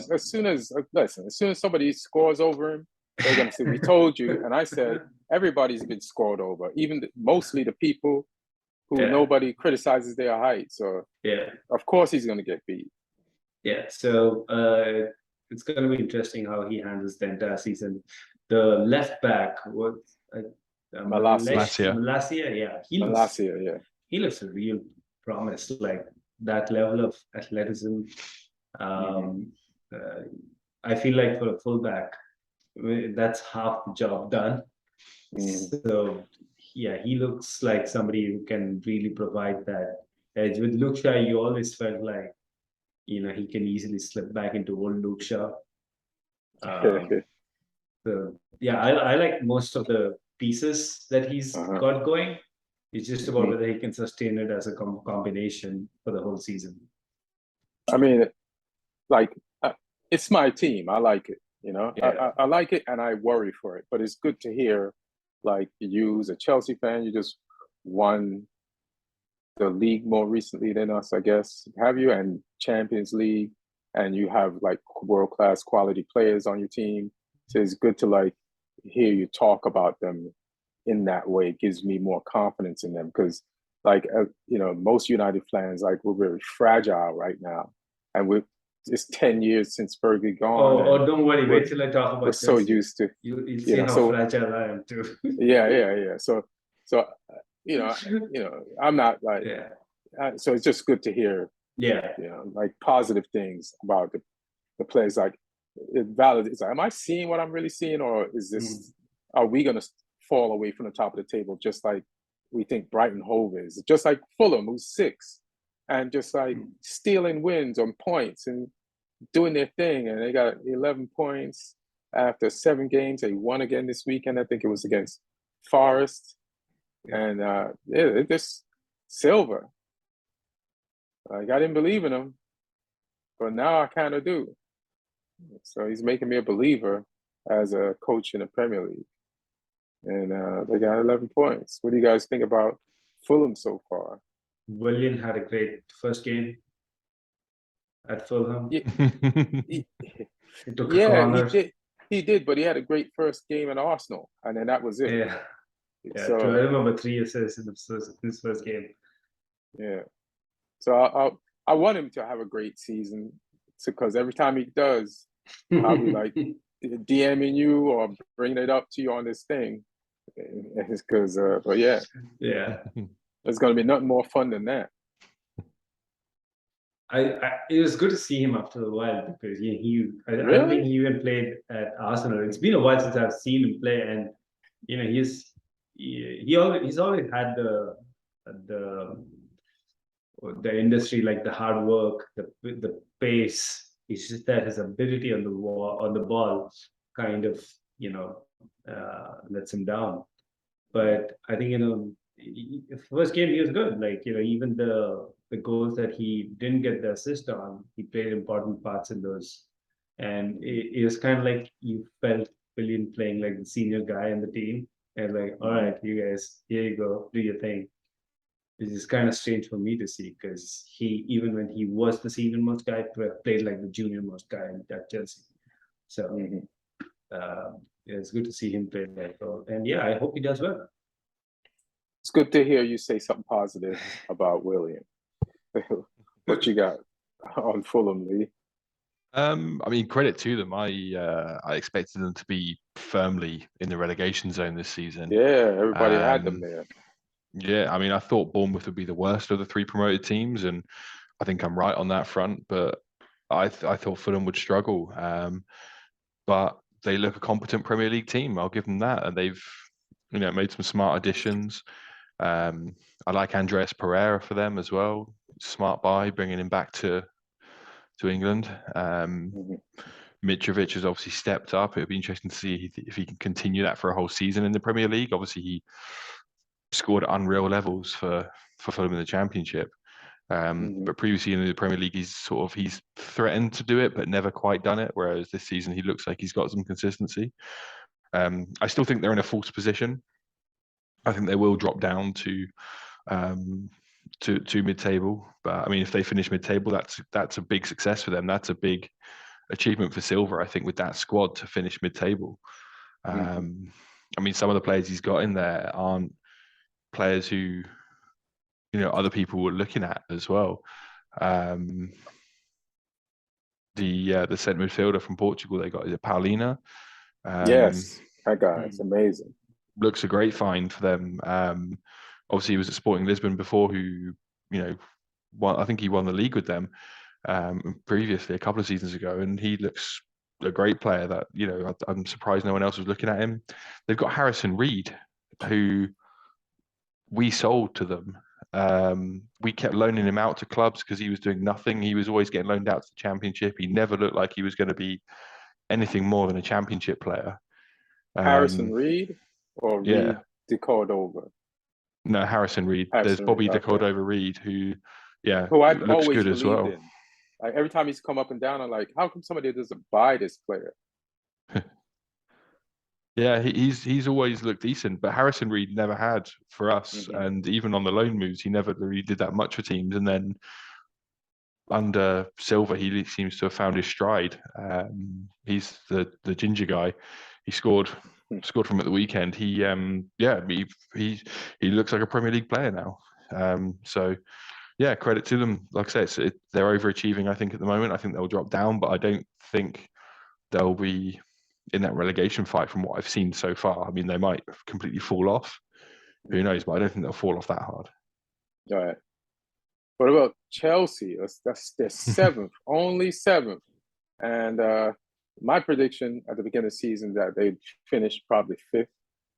as somebody scores over him, they're gonna say, "We told you." And I said, everybody's been scored over, even mostly the people who nobody criticizes their height. So of course he's gonna get beat. Yeah, so it's gonna be interesting how he handles the entire season. The left back was Malacia, yeah. He looks a real promise, like that level of athleticism. I feel like for a fullback, that's half the job done. So yeah, he looks like somebody who can really provide that edge. With Luke Shaw, you always felt like he can easily slip back into old Luke Shaw. So yeah, I like most of the pieces that he's got going. It's just about whether he can sustain it as a combination for the whole season. I mean, it's my team. I like it. I like it, and I worry for it. But it's good to hear, like, you as a Chelsea fan, you just won the league more recently than us, I guess. Have you? And Champions League, and you have like world-class quality players on your team. So it's good to like hear you talk about them in that way. It gives me more confidence in them, because most United fans, like, we're very fragile right now, and it's 10 years since Fergie gone. Oh, don't worry. Wait till I talk about. We're so used to. You'll see how fragile I am too. Yeah. So I'm not like. So it's just good to hear. Like positive things about the players. Like it validates. Like, am I seeing what I'm really seeing, or is this? Are we gonna fall away from the top of the table just like we think Brighton Hove is? Just like Fulham, who's 6th, and just like stealing wins on points and doing their thing, and they got 11 points after 7 games. They won again this weekend. I think it was against Forest, and it just Silver. Like, I didn't believe in him, but now I kind of do. So he's making me a believer as a coach in the Premier League. And they got 11 points. What do you guys think about Fulham so far? Willian had a great first game at Fulham. He did, but he had a great first game in Arsenal, and then that was it. Yeah. So I remember 3 assists in his first game. Yeah. So I want him to have a great season, because every time he does, I'll be like DMing you or bringing it up to you on this thing. Because, but yeah, there's going to be nothing more fun than that. it was good to see him after a while because I don't Really? think he even played at Arsenal. It's been a while since I've seen him play, and he's always had the the industry, like the hard work, the pace. It's just that his ability on the ball kind of lets him down. But I think first game he was good. Like even the goals that he didn't get the assist on, he played important parts in those. And it was kind of like you felt William playing like the senior guy in the team, and like, all right, you guys, here you go, do your thing. This is kind of strange for me to see because even when he was the senior most guy, played like the junior most guy at Chelsea. So it's good to see him play like that. And yeah, I hope he does well. It's good to hear you say something positive about William. What you got on Fulham, Lee? I mean, credit to them. I expected them to be firmly in the relegation zone this season. Yeah, everybody had them there. Yeah, I mean, I thought Bournemouth would be the worst of the three promoted teams, and I think I'm right on that front. But I thought Fulham would struggle. But they look a competent Premier League team. I'll give them that, and they've made some smart additions. I like Andreas Pereira for them as well. Smart buy, bringing him back to England. Mitrovic has obviously stepped up. It'll be interesting to see if he can continue that for a whole season in the Premier League. Obviously, he scored at unreal levels for Fulham in the Championship. But previously in the Premier League, he's threatened to do it, but never quite done it. Whereas this season, he looks like he's got some consistency. I still think they're in a false position. I think they will drop down to mid-table. But I mean, if they finish mid-table, that's a big success for them. That's a big achievement for Silva, I think, with that squad to finish mid-table. I mean, some of the players he's got in there aren't players who other people were looking at as well. The centre midfielder from Portugal they got, is it Paulina? Yes, that guy, it's amazing. Looks a great find for them. Obviously, he was at Sporting Lisbon before, who I think he won the league with them previously a couple of seasons ago, and he looks a great player. That I'm surprised no one else was looking at him. They've got Harrison Reed, who we sold to them. We kept loaning him out to clubs because he was doing nothing. He was always getting loaned out to the Championship. He never looked like he was going to be anything more than a Championship player. Harrison Reed or Reed de Cordova? No, Harrison Reed. There's Bobby de Cordova Reed, who I've looks always good as well. In. Like every time he's come up and down, I'm like, how come somebody doesn't buy this player? Yeah, he's always looked decent, but Harrison Reed never had for us, and even on the loan moves, he never really did that much for teams. And then under Silva, he seems to have found his stride. He's the ginger guy. He scored from at the weekend. He looks like a Premier League player now. So yeah, credit to them. Like I say, they're overachieving, I think, at the moment. I think they'll drop down, but I don't think they'll be in that relegation fight from what I've seen so far. I mean, they might completely fall off. Who knows? But I don't think they'll fall off that hard. All right. What about Chelsea? That's their seventh, only seventh. And my prediction at the beginning of the season that they'd finish probably fifth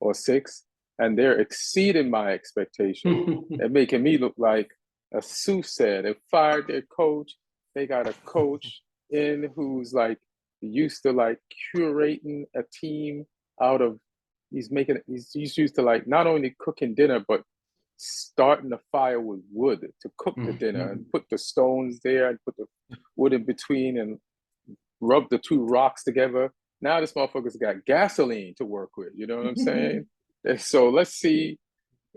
or sixth, and they're exceeding my expectation. They're making me look like a soothsayer. They fired their coach. They got a coach in who's like used to like curating a team out of. He's used to like not only cooking dinner but starting the fire with wood to cook the dinner and put the stones there and put the wood in between and rub the two rocks together. Now this motherfucker's got gasoline to work with. You know what I'm saying? So let's see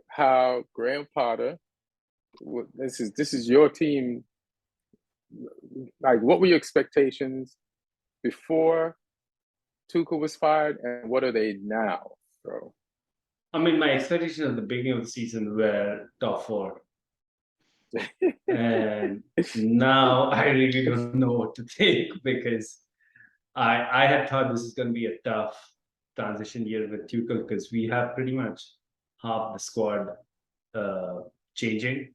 how Graham Potter. This is your team. Like, what were your expectations before Tuchel was fired, and what are they now, bro? I mean, my expectations at the beginning of the season were top four. And now I really don't know what to think, because I had thought this is going to be a tough transition year with Tuchel, because we have pretty much half the squad changing.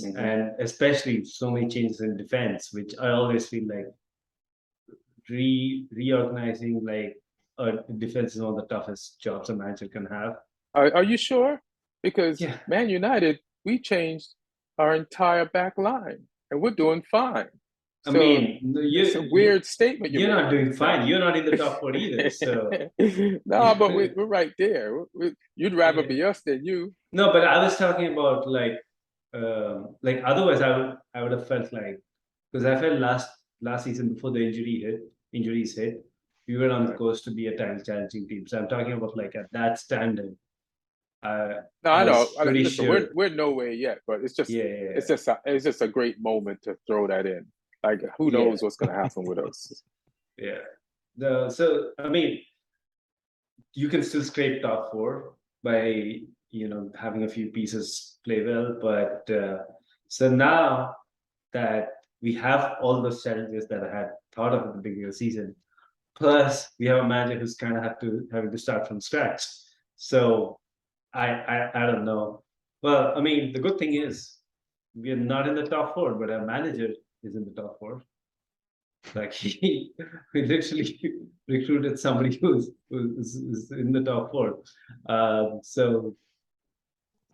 and especially so many changes in defense, which I always feel like reorganizing like a defense is one of the toughest jobs a manager can have. Are you sure? Because Yeah. Man United, we changed our entire back line, and we're doing fine. I mean, it's a weird statement. You're not doing fine. You're not in the top 4 either. So no, but we're right there. You'd rather be us than you. No, but I was talking about like otherwise I would have felt like, because I felt last season before the injuries hit, we were on the course to be a title challenging team. So I'm talking about like at that standard. No, I know. Listen, sure. we're nowhere yet, but it's just it's just a great moment to throw that in. Like, who knows what's going to happen with us? Yeah. So I mean, you can still scrape top 4 by having a few pieces play well, but so now that we have all those challenges that I had thought of at the beginning of the season, plus we have a manager who's kind of having to start from scratch. So I don't know. Well, I mean, the good thing is we are not in the top 4, but our manager is in the top 4. Like we literally recruited somebody who's in the top 4. So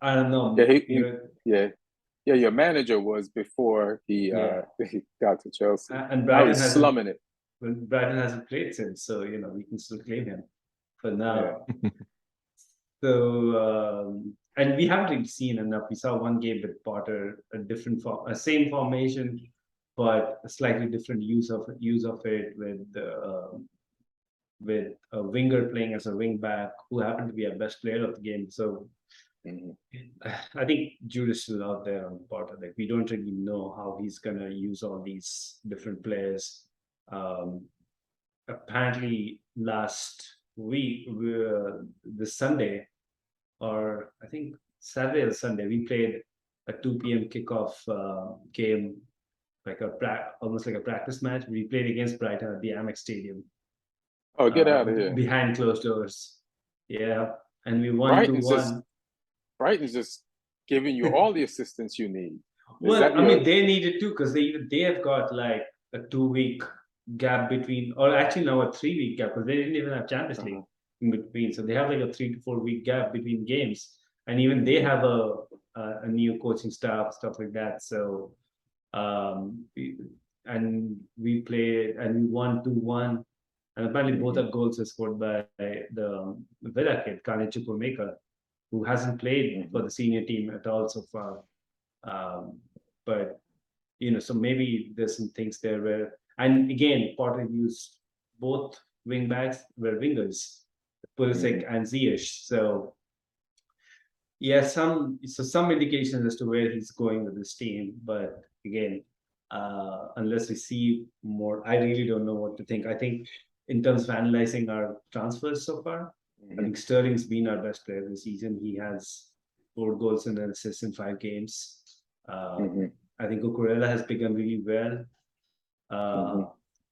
I don't know. Your manager was before he got to Chelsea, and Brighton was slumming it. Brighton hasn't played since, so we can still claim him for now. So and we haven't really seen enough. We saw one game with Potter, a same formation, but a slightly different use of it with a winger playing as a wing back who happened to be our best player of the game. So I think Jude is still out there on Potter. Like, we don't really know how he's gonna use all these different players. Apparently last week, this Sunday, or I think Saturday or Sunday, we played a 2 p.m. kickoff game, like almost like a practice match. We played against Brighton at the Amex Stadium. Oh, get out of here! Behind closed doors. Yeah, and we won 2-1. Brighton's just giving you all the assistance you need. Well, I mean, they needed to, because they have got like a 2-week gap between, or actually now a 3-week gap, because they didn't even have Champions League in between. So they have like a 3 to 4 week gap between games, and even they have a new coaching staff, stuff like that. So we played and we won 2-1, and apparently both our goals were scored by the Villa kid, Kane Chukwuemeka, who hasn't played for the senior team at all so far. But so maybe there's some things there where, and again, Potter used both wing backs were wingers, Pulisic and Ziyech. So yeah, some indications as to where he's going with this team. But again, unless we see more, I really don't know what to think. I think in terms of analyzing our transfers so far, I think Sterling's been our best player this season. He has 4 goals and an assist in 5 games. I think Cucurella has begun really well.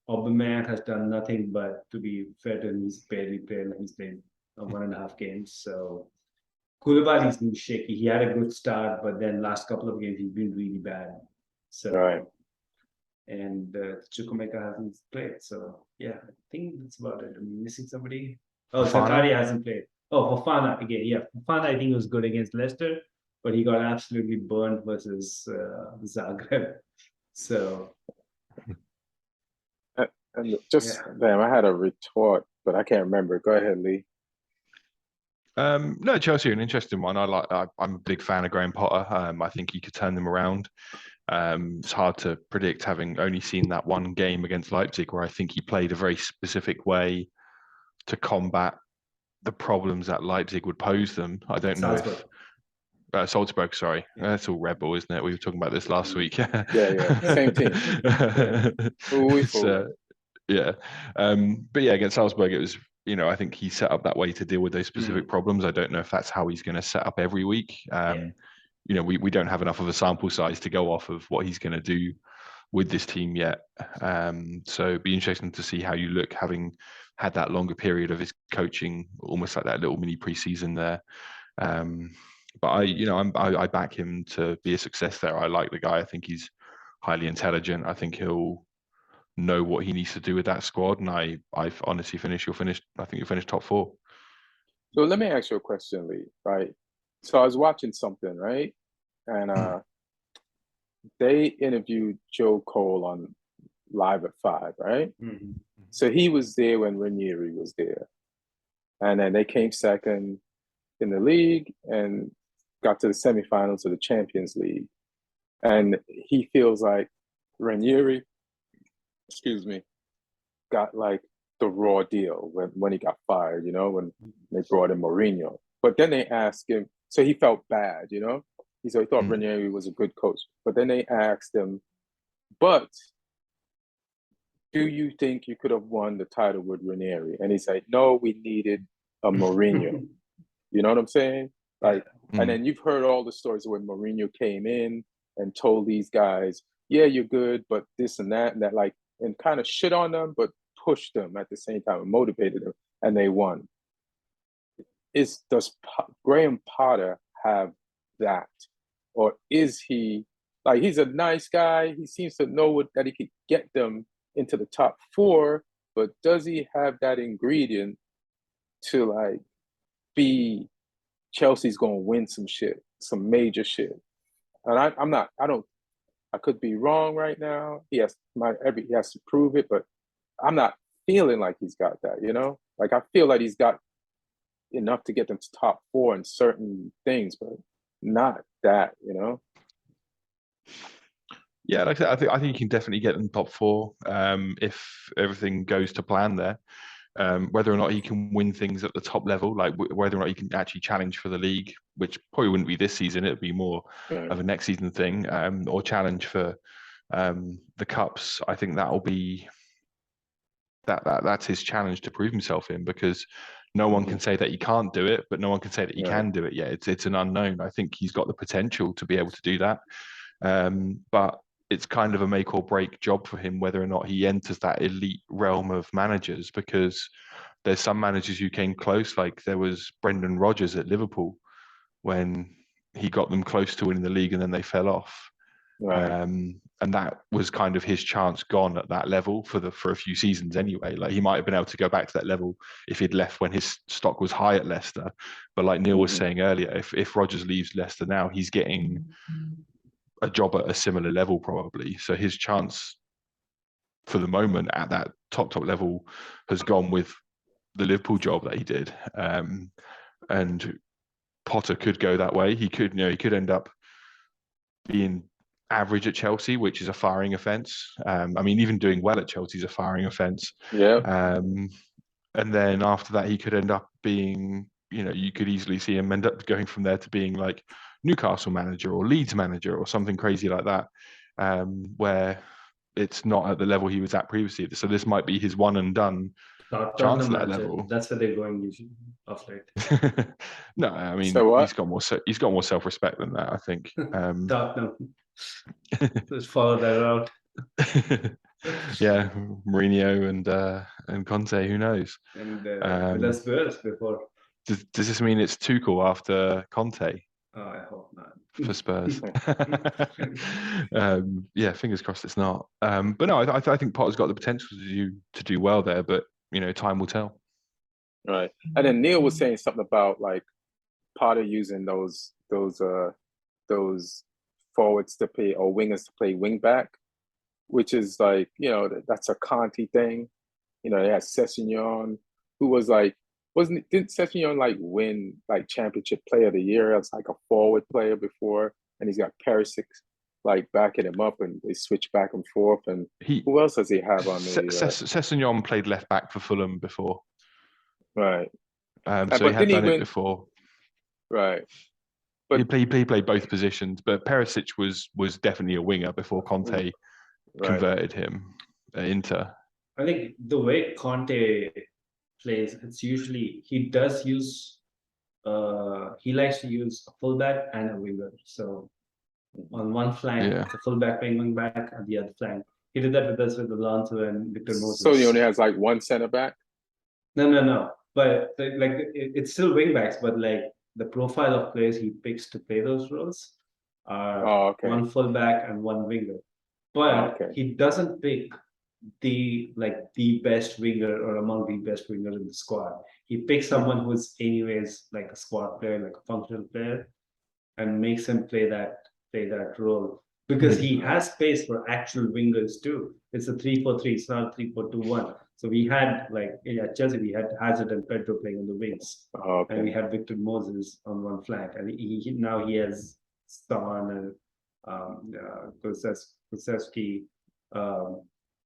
Aubameyang has done nothing, but to be fair to him, he's barely played. He's played 1.5 games. So Koulibaly's been shaky. He had a good start, but then last couple of games he's been really bad. So and Chukwuemeka hasn't played. So yeah, I think that's about it. I'm missing somebody. Oh, Zakaria hasn't played. Oh, Fofana again. Yeah, Fofana I think was good against Leicester, but he got absolutely burned versus Zagreb. So. Damn, I had a retort, but I can't remember. Go ahead, Lee. No, Chelsea are an interesting one. I'm a big fan of Graham Potter. I think he could turn them around. It's hard to predict, having only seen that one game against Leipzig, where I think he played a very specific way to combat the problems that Leipzig would pose them. I don't know if Salzburg, sorry. That's all Red Bull, isn't it? We were talking about this last week. Same team. But yeah, against Salzburg, it was, I think he set up that way to deal with those specific problems. I don't know if that's how he's going to set up every week. We don't have enough of a sample size to go off of what he's going to do with this team yet. So it'd be interesting to see how you look, having had that longer period of his coaching, almost like that little mini preseason there. But I back him to be a success there. I like the guy. I think he's highly intelligent. I think he'll know what he needs to do with that squad. And I honestly I think you'll finish top 4. So let me ask you a question, Lee, right? So I was watching something, right? And they interviewed Joe Cole on Live at 5, right? Mm-hmm. So he was there when Ranieri was there. And then they came second in the league and got to the semifinals of the Champions League. And he feels like Ranieri, got like the raw deal when he got fired, when they brought in Mourinho. But then they asked him, so he felt bad, He thought Ranieri was a good coach. But then they asked him, but do you think you could have won the title with Ranieri? And he's like, no, we needed a Mourinho. You know what I'm saying? Like, and then you've heard all the stories when Mourinho came in and told these guys, yeah, you're good, but this and that, like, and kind of shit on them, but pushed them at the same time and motivated them, and they won. Does Graham Potter have that? Or is he, like, he's a nice guy. He seems to know that he could get them into the top 4, but does he have that ingredient to, like, be Chelsea's going to win some major shit? And I could be wrong right now. He has to prove it, but I'm not feeling like he's got that, Like, I feel like he's got enough to get them to top 4 in certain things, but not that, Yeah, like I said, I think you can definitely get them top 4 if everything goes to plan there. Whether or not he can win things at the top level, like whether or not he can actually challenge for the league, which probably wouldn't be this season, it'd be more of a next season thing, or challenge for the cups. I think that'll be that's his challenge to prove himself in, because no one can say that he can't do it, but no one can say that he can do it yet. It's an unknown. I think he's got the potential to be able to do that, but it's kind of a make or break job for him whether or not he enters that elite realm of managers, because there's some managers who came close, like there was Brendan Rodgers at Liverpool when he got them close to winning the league and then they fell off. Right. And that was kind of his chance gone at that level for a few seasons anyway. Like, he might have been able to go back to that level if he'd left when his stock was high at Leicester. But like Neil was saying earlier, if Rodgers leaves Leicester now, he's getting a job at a similar level probably. So his chance for the moment at that top level has gone with the Liverpool job that he did. And Potter could go that way. He could end up being average at Chelsea, which is a firing offence. I mean, even doing well at Chelsea is a firing offence. Yeah. And then after that, he could end up being, you could easily see him end up going from there to being like Newcastle manager or Leeds manager or something crazy like that, where it's not at the level he was at previously. So this might be his one and done chance at that level. That's where they're going usually off late. No, I mean, he's got more self-respect than that, I think. Tottenham. Let's follow that out. Yeah, Mourinho and Conte, who knows? And with Spurs before. Does this mean it's Tuchel after Conte? Oh, I hope not. For Spurs. Yeah, fingers crossed it's not. But no, I think Potter's got the potential to do well there, but time will tell. Right. And then Neil was saying something about like Potter using those forwards to play, or wingers to play wing back, which is like, that's a Conte thing. They had Sessegnon, who was like, didn't Sessegnon like win like championship player of the year as like a forward player before? And he's got Perisic like backing him up, and they switch back and forth. And who else does he have on the Sessegnon played left back for Fulham before. Right. So he had done it before. Right. But he played both positions, but Perisic was definitely a winger before Conte converted him at Inter. I think the way Conte plays, it's usually he likes to use a fullback and a winger. So on one flank, it's a fullback playing wing back, and the other flank. He did that with us with Alonso and Victor Moses. So he only has like one center back? No. But like it's still wing backs, but like the profile of players he picks to play those roles are okay. one fullback and one winger. But Okay. he doesn't pick the best winger or among the best wingers in the squad. He picks someone who's anyways like a squad player, like a functional player, and makes him play that role because he has space for actual wingers too. It's a 3-4-3. It's not 3-4-2-1. So we had at Chelsea we had Hazard and Pedro playing on the wings, Okay. and we had Victor Moses on one flank, and now he has Son and Kulusevski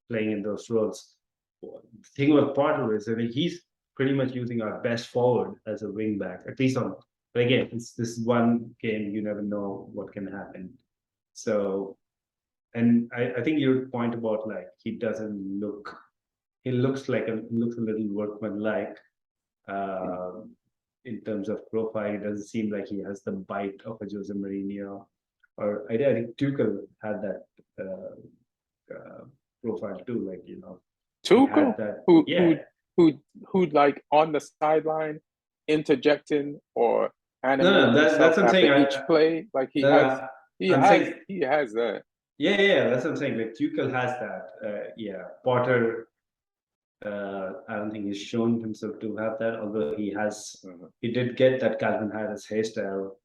playing in those roles. The thing about Potter is, I mean, he's pretty much using our best forward as a wing back, at least on. But again, it's this one game, you never know what can happen. So, and I think your point about like he looks a little workmanlike in terms of profile. It doesn't seem like he has the bite of a Jose Mourinho, or I think Tuchel had that profile too. Like Tuchel, who like on the sideline interjecting or animating that's what I'm saying. each play. Like he has that. Yeah, that's what I'm saying. Like Tuchel has that. Potter. I don't think he's shown himself to have that, although he did get that Calvin Harris hairstyle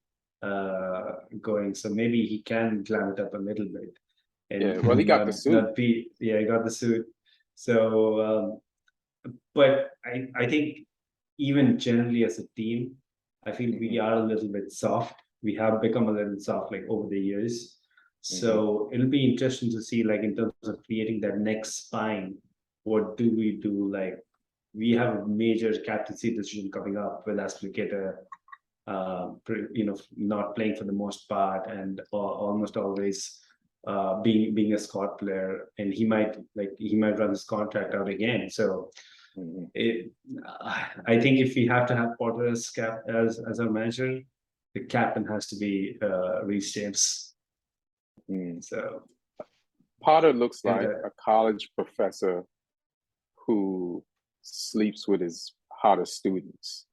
going, so maybe he can glam it up a little bit. And well, he got the suit. He got the suit. So, but I think even generally as a team, I feel we are a little bit soft. We have become a little soft like over the years. So it'll be interesting to see, like in terms of creating that next spine. What do we do? Like we have a major captaincy decision coming up with Aspilicueta, not playing for the most part and almost always being a squad player, and he might run his contract out again. So I think if we have to have Potter as our manager, the captain has to be Reece James. So Potter looks like a college professor who sleeps with his hottest students.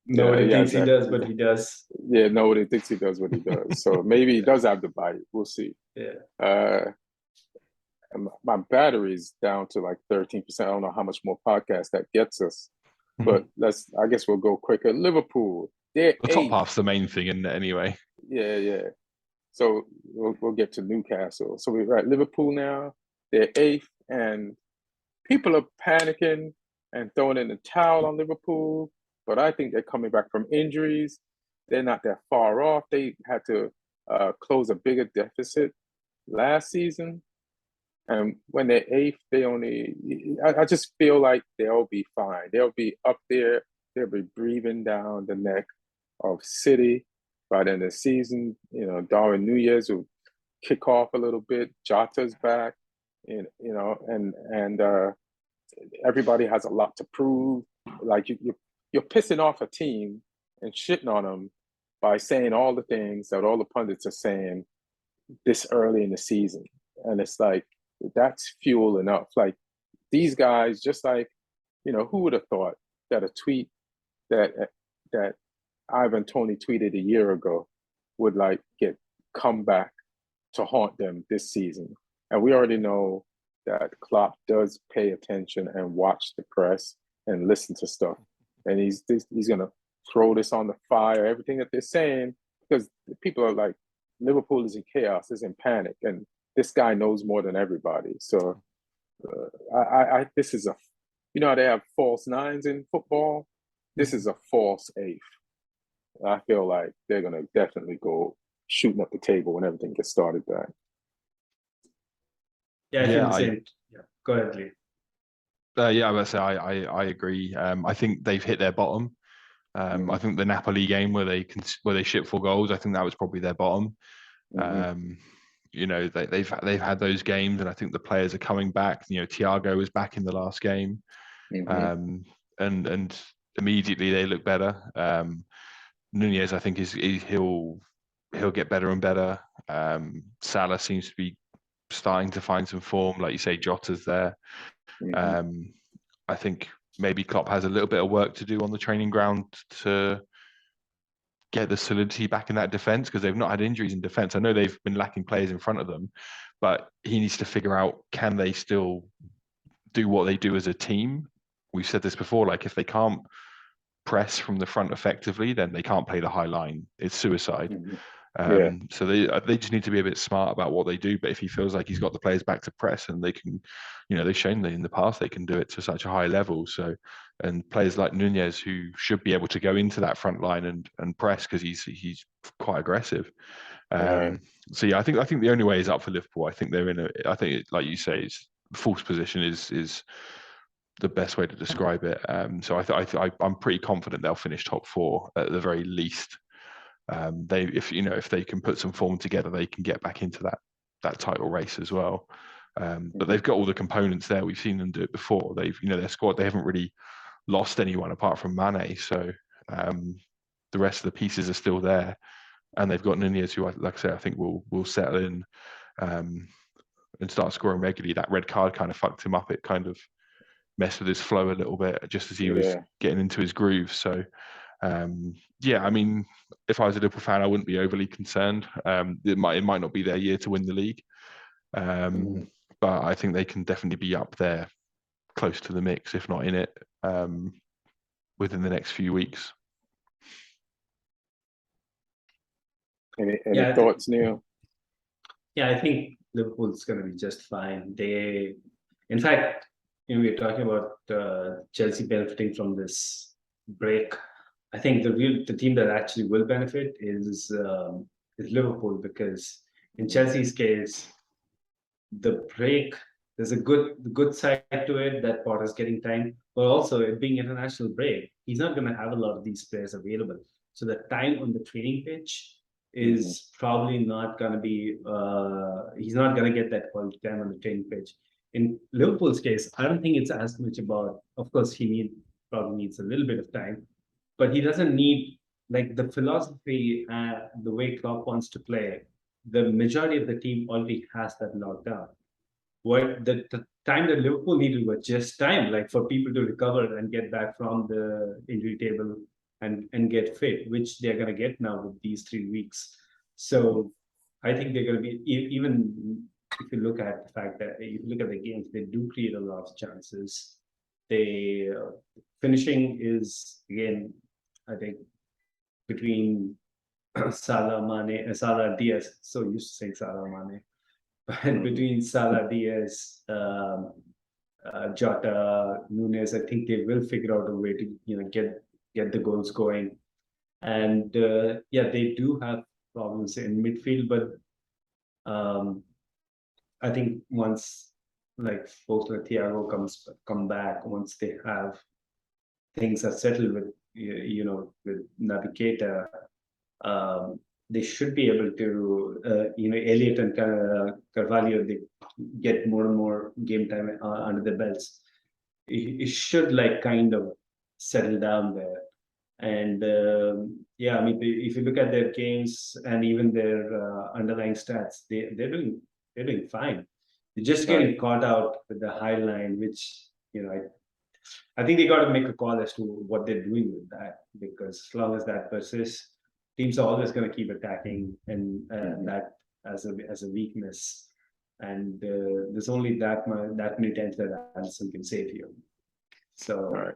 Nobody thinks he does, but he does. Yeah, nobody thinks he does what he does. So maybe he does have the bite. We'll see. Yeah. My battery is down to like 13%. I don't know how much more podcast that gets us, but I guess we'll go quicker. Liverpool. The top half's the main thing, isn't it, anyway? Yeah. So we'll get to Newcastle. So we're at Liverpool now. They're 8th, and people are panicking and throwing in the towel on Liverpool. But I think they're coming back from injuries. They're not that far off. They had to close a bigger deficit last season. And when they're 8th, I just feel like they'll be fine. They'll be up there. They'll be breathing down the neck of City by the end of the season. Darwin Núñez will kick off a little bit. Jota's back, and everybody has a lot to prove. Like you're pissing off a team and shitting on them by saying all the things that all the pundits are saying this early in the season, and it's like that's fuel enough. Like these guys, just like who would have thought that a tweet that Ivan Toney tweeted a year ago would like come back to haunt them this season. And we already know that Klopp does pay attention and watch the press and listen to stuff. And he's going to throw this on the fire, everything that they're saying, because people are like, Liverpool is in chaos, is in panic. And this guy knows more than everybody. So this is how they have false nines in football? This is a false 8th. I feel like they're going to definitely go shooting up the table when everything gets started back. Yeah, go ahead, Lee. I would say I agree. I think they've hit their bottom. I think the Napoli game where they shipped 4 goals, I think that was probably their bottom. They've had those games, and I think the players are coming back. Thiago was back in the last game, and immediately they look better. Núñez, I think he'll get better and better. Salah seems to be starting to find some form, like you say. Jota's there. I think maybe Klopp has a little bit of work to do on the training ground to get the solidity back in that defense, because they've not had injuries in defense. I know they've been lacking players in front of them, but he needs to figure out, can they still do what they do as a team? We've said this before, like if they can't press from the front effectively, then they can't play the high line. It's suicide. So they just need to be a bit smart about what they do. But if he feels like he's got the players back to press, and they can, they've shown that in the past they can do it to such a high level. So, and players like Nunez, who should be able to go into that front line and press, because he's quite aggressive. So yeah, I think the only way is up for Liverpool. I think they're in I think like you say, it's false position is the best way to describe it. So I'm pretty confident they'll finish top 4 at the very least. If they can put some form together, they can get back into that title race as well. But they've got all the components there. We've seen them do it before. They've their squad, they haven't really lost anyone apart from Mane. So the rest of the pieces are still there, and they've got Nunez, who, like I say, I think will settle in and start scoring regularly. That red card kind of fucked him up. It kind of messed with his flow a little bit just as he was getting into his groove. So I mean, if I was a Liverpool fan, I wouldn't be overly concerned. It might not be their year to win the league, but I think they can definitely be up there, close to the mix, if not in it, within the next few weeks. Any thoughts, Neil? Yeah, I think Liverpool's going to be just fine. In fact, we're talking about Chelsea benefiting from this break. I think the team that actually will benefit is Liverpool, because in Chelsea's case, the break, there's a good side to it that Potter's getting time, but also it being international break, he's not going to have a lot of these players available. So the time on the training pitch is probably not going to be. He's not going to get that quality time on the training pitch. In Liverpool's case, I don't think it's as much about. Of course, he probably needs a little bit of time, but he doesn't need, like, the philosophy and the way Klopp wants to play. The majority of the team already has that locked down. What the time that Liverpool needed was just time, like for people to recover and get back from the injury table and get fit, which they're going to get now with these 3 weeks. So I think they're going to be, even if you look at the fact that if you look at the games, they do create a lot of chances. They finishing is, again, I think, between Salah, Mane, Salah, Diaz. So used to saying Salah, Mane, but between Salah, Diaz, Jota, Nunez, I think they will figure out a way to get the goals going. And they do have problems in midfield, but I think once, like, folks like Thiago come back, once they have things are settled with with Navigator, they should be able to Elliott and Carvalho, they get more and more game time under their belts. It should kind of settle down there. And I mean, if you look at their games and even their underlying stats, they're doing fine. They're just getting caught out with the high line, which I think they got to make a call as to what they're doing with that, because as long as that persists, teams are always going to keep attacking and that as a weakness. And there's only that many times that Alisson can save you. So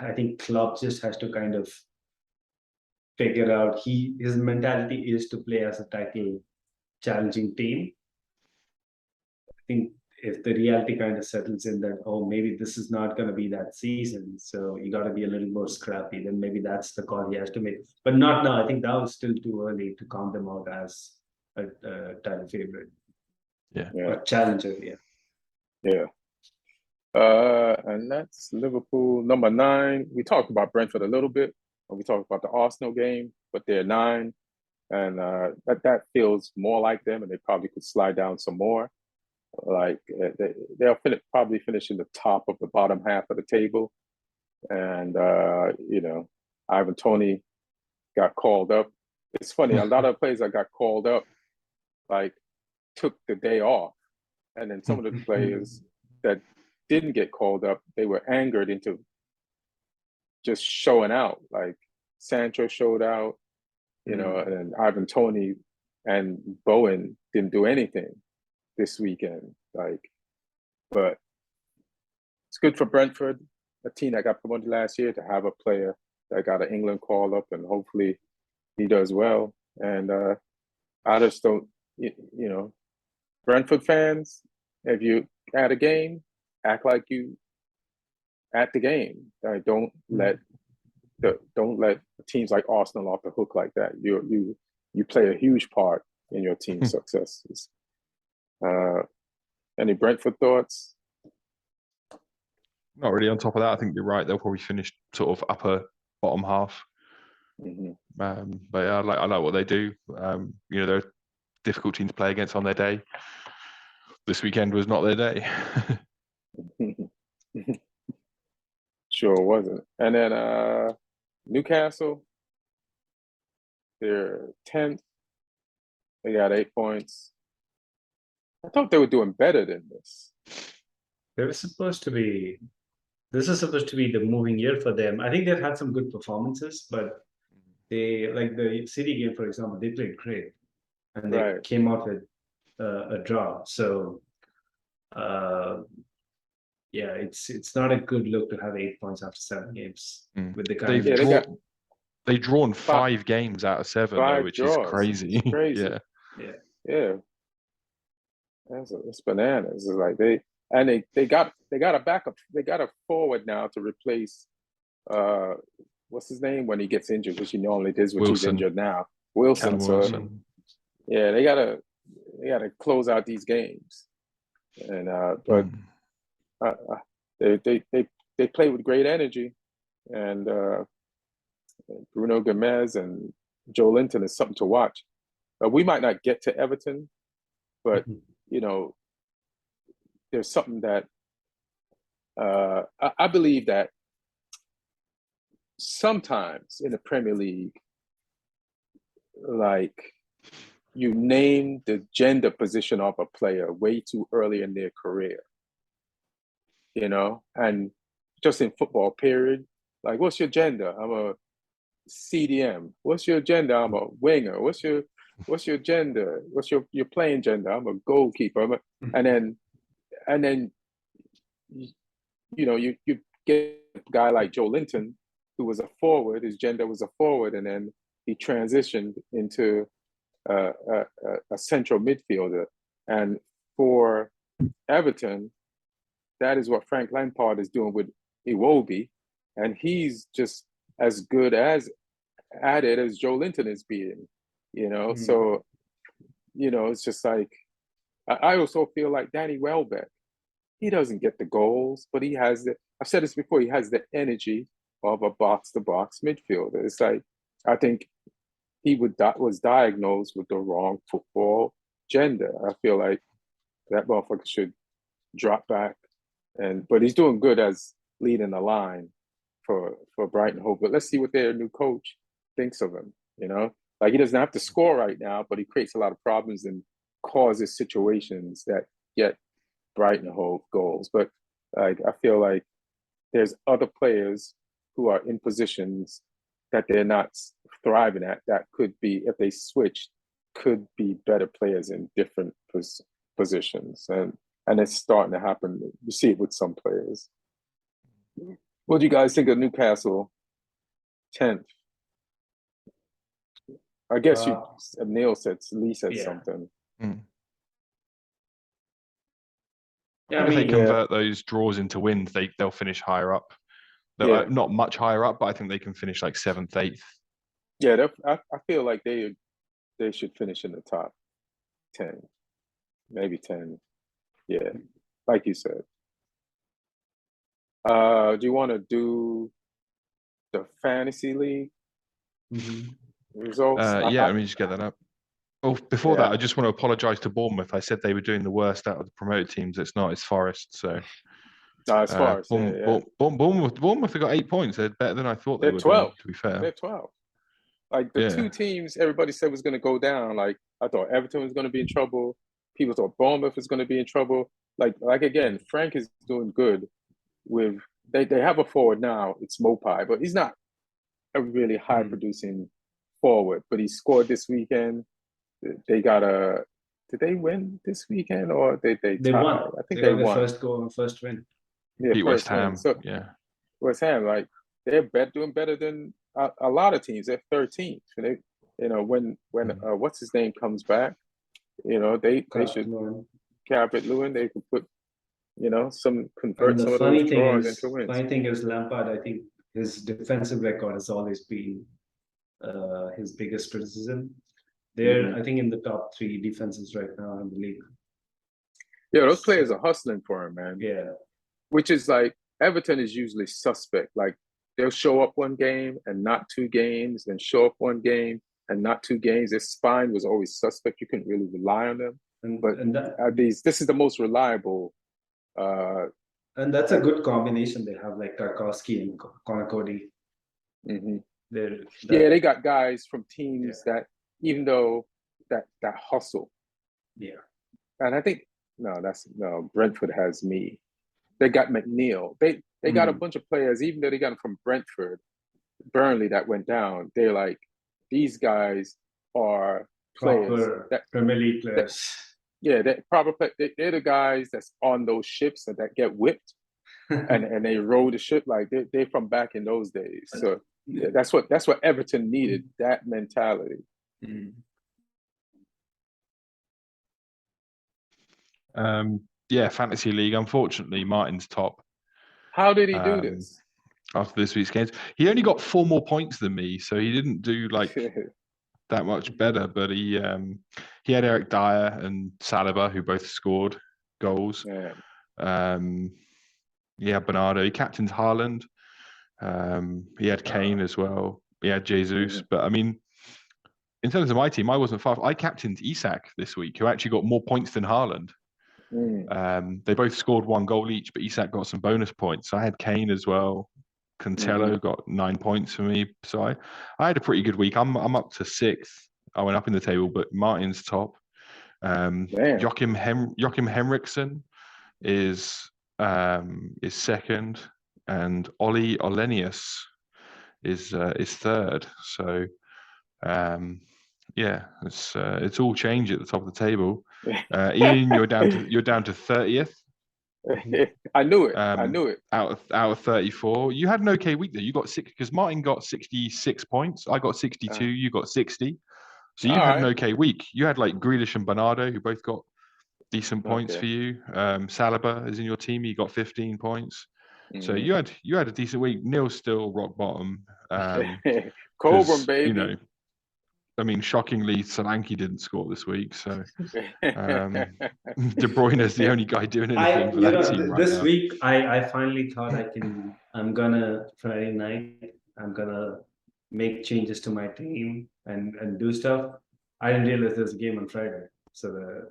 I think Klopp just has to kind of figure out, his mentality is to play as a title challenging team. I think if the reality kind of settles in that, maybe this is not going to be that season, so you got to be a little more scrappy, then maybe that's the call he has to make. But not now. I think that was still too early to count them out as a title favorite. Or challenger. And that's Liverpool number 9. We talked about Brentford a little bit, and we talked about the Arsenal game, but they're 9, and that feels more like them, and they probably could slide down some more. Like they'll probably finish in the top of the bottom half of the table, and Ivan Toney got called up. It's funny, a lot of players that got called up took the day off, and then some of the players that didn't get called up, they were angered into just showing out. Like Sancho showed out, you know, and Ivan Toney and Bowen didn't do anything this weekend. Like, but it's good for Brentford, a team that got promoted last year, to have a player that got an England call up, and hopefully he does well. And I just don't, you know, Brentford fans, if you at a game, act like you at the game. Don't let teams like Arsenal off the hook like that. You play a huge part in your team's successes. Any Brentford thoughts? Not really. On top of that, I think you're right. They'll probably finish sort of upper bottom half. But yeah, I like what they do. You know, they're a difficult team to play against on their day. This weekend was not their day. Sure wasn't. And then Newcastle, they're 10th. They got 8 points. I thought they were doing better than this. This is supposed to be the moving year for them. I think they've had some good performances, but they, like the City game, for example, they played great, and they came out with a draw. So, yeah, it's not a good look to have 8 points after 7 games with the kind they've drawn 5 games out of 7, though, which is crazy. It's crazy. Yeah. It's bananas. It's like they got a backup. They got a forward now to replace what's his name when he gets injured, which he normally does, which he's injured now. Wilson. Yeah, they gotta close out these games. And but they play with great energy, and Bruno Gomez and Joe Linton is something to watch. We might not get to Everton, but you know, there's something that I believe that sometimes in the Premier League, like, you name the gender position of a player way too early in their career, you know, and just in football, period. Like, what's your gender? I'm a CDM. What's your gender? I'm a winger. What's your gender? What's your playing gender? I'm a goalkeeper. And then you know, you get a guy like Joe Linton, who was a forward. His gender was a forward, and then he transitioned into a central midfielder. And for Everton, that is what Frank Lampard is doing with Iwobi, and he's just as good at it as Joe Linton is being, you know. So, you know, it's just like, I also feel like Danny Welbeck. He doesn't get the goals, but he has I've said this before, he has the energy of a box-to-box midfielder. It's like, I think he was diagnosed with the wrong football gender. I feel like that motherfucker should drop back, but he's doing good as leading the line for Brighton Hove. But let's see what their new coach thinks of him, you know? Like, he doesn't have to score right now, but he creates a lot of problems and causes situations that get Brighton Hove goals. But like, I feel like there's other players who are in positions that they're not thriving at that could be, if they switched, could be better players in different positions. And it's starting to happen. You see it with some players. What do you guys think of Newcastle 10th? I guess Neil Lee said something. Yeah, if they convert those draws into wins, they'll finish higher up. Not much higher up, but I think they can finish like 7th, 8th. Yeah, I feel like they should finish in the top 10, maybe 10. Yeah, like you said. Do you want to do the fantasy league results? Let me just get that up. Oh, before that, I just want to apologise to Bournemouth. I said they were doing the worst out of the promoted teams. It's not. It's Forest. So, it's Forest. Bournemouth have got 8 points. They're better than I thought they were. 12. To be fair, they're 12. Like, the two teams everybody said was going to go down. Like, I thought Everton was going to be in trouble. People thought Bournemouth was going to be in trouble. Like again, Frank is doing good with they have a forward now. It's Mopai, but he's not a really high producing forward. But he scored this weekend. They got a. Did they win this weekend or they won? I think they they got won. First win. Yeah, beat West Ham. So yeah, West Ham, like they're doing better than a lot of teams. They're 13th. They, when what's his name comes back, they should Calvert Lewin. They could put convert some of those draws into wins. Funny thing is Lampard. I think his defensive record has always been his biggest criticism. They're I think in the top 3 defenses right now in the league. Yeah, those players are hustling for him, man. Yeah, which is like Everton is usually suspect. Like they'll show up one game and not 2 games, then show up one game and not 2 games. Their spine was always suspect. You couldn't really rely on them. This is the most reliable. And that's a good combination. They have like Tarkowski and Connor Cody. They got guys from teams that, even though that hustle. Yeah. And I think Brentford has me. They got McNeil. They got a bunch of players, even though they got them from Brentford, Burnley that went down. They're like, these guys are players, Premier League players. They're they're the guys that's on those ships and that get whipped, and they row the ship like they're from back in those days. So that's what Everton needed, that mentality. Fantasy League. Unfortunately, Martin's top. How did he do this? After this week's games, he only got 4 more points than me, so he didn't do like that much better. But he had Eric Dyer and Saliba, who both scored goals. Bernardo. He captained Haaland. He had Kane as well. He had Jesus. But I mean, in terms of my team, I wasn't far. I captained Isak this week, who actually got more points than Haaland. They both scored 1 goal each, but Isak got some bonus points. I had Kane as well. Cancelo got 9 points for me. So I had a pretty good week. I'm up to 6th. I went up in the table, but Martin's top. Joachim Henriksen is 2nd, and Ollie Olenius is 3rd. So it's all change at the top of the table. Ian, you're down to 30th. I knew it. Out of 34. You had an okay week there. You got 6 because Martin got 66 points. I got 62. You got 60. So you had an okay week. You had like Grealish and Bernardo, who both got decent points for you. Saliba is in your team. He got 15 points. So you had a decent week. Neil's still rock bottom. Coburn, baby. I mean, shockingly, Solanke didn't score this week, so De Bruyne is the only guy doing anything for that team right this now. week, I finally thought I'm gonna Friday night, I'm gonna make changes to my team and do stuff. I didn't realize there was a game on Friday, so the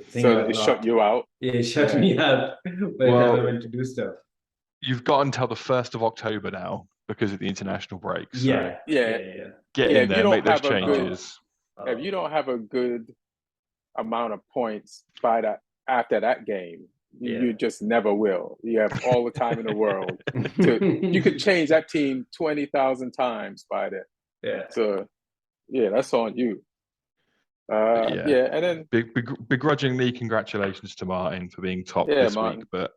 thing. So it shut you out. Yeah, it shut me out. But I went to do stuff. You've got until the 1st of October now because of the international break. So get in there, make those changes. If you don't have a good amount of points after that game, you just never will. You have all the time in the world. You could change that team 20,000 times by then. Yeah. So, that's on you. And then begrudgingly, congratulations to Martin for being top this week. But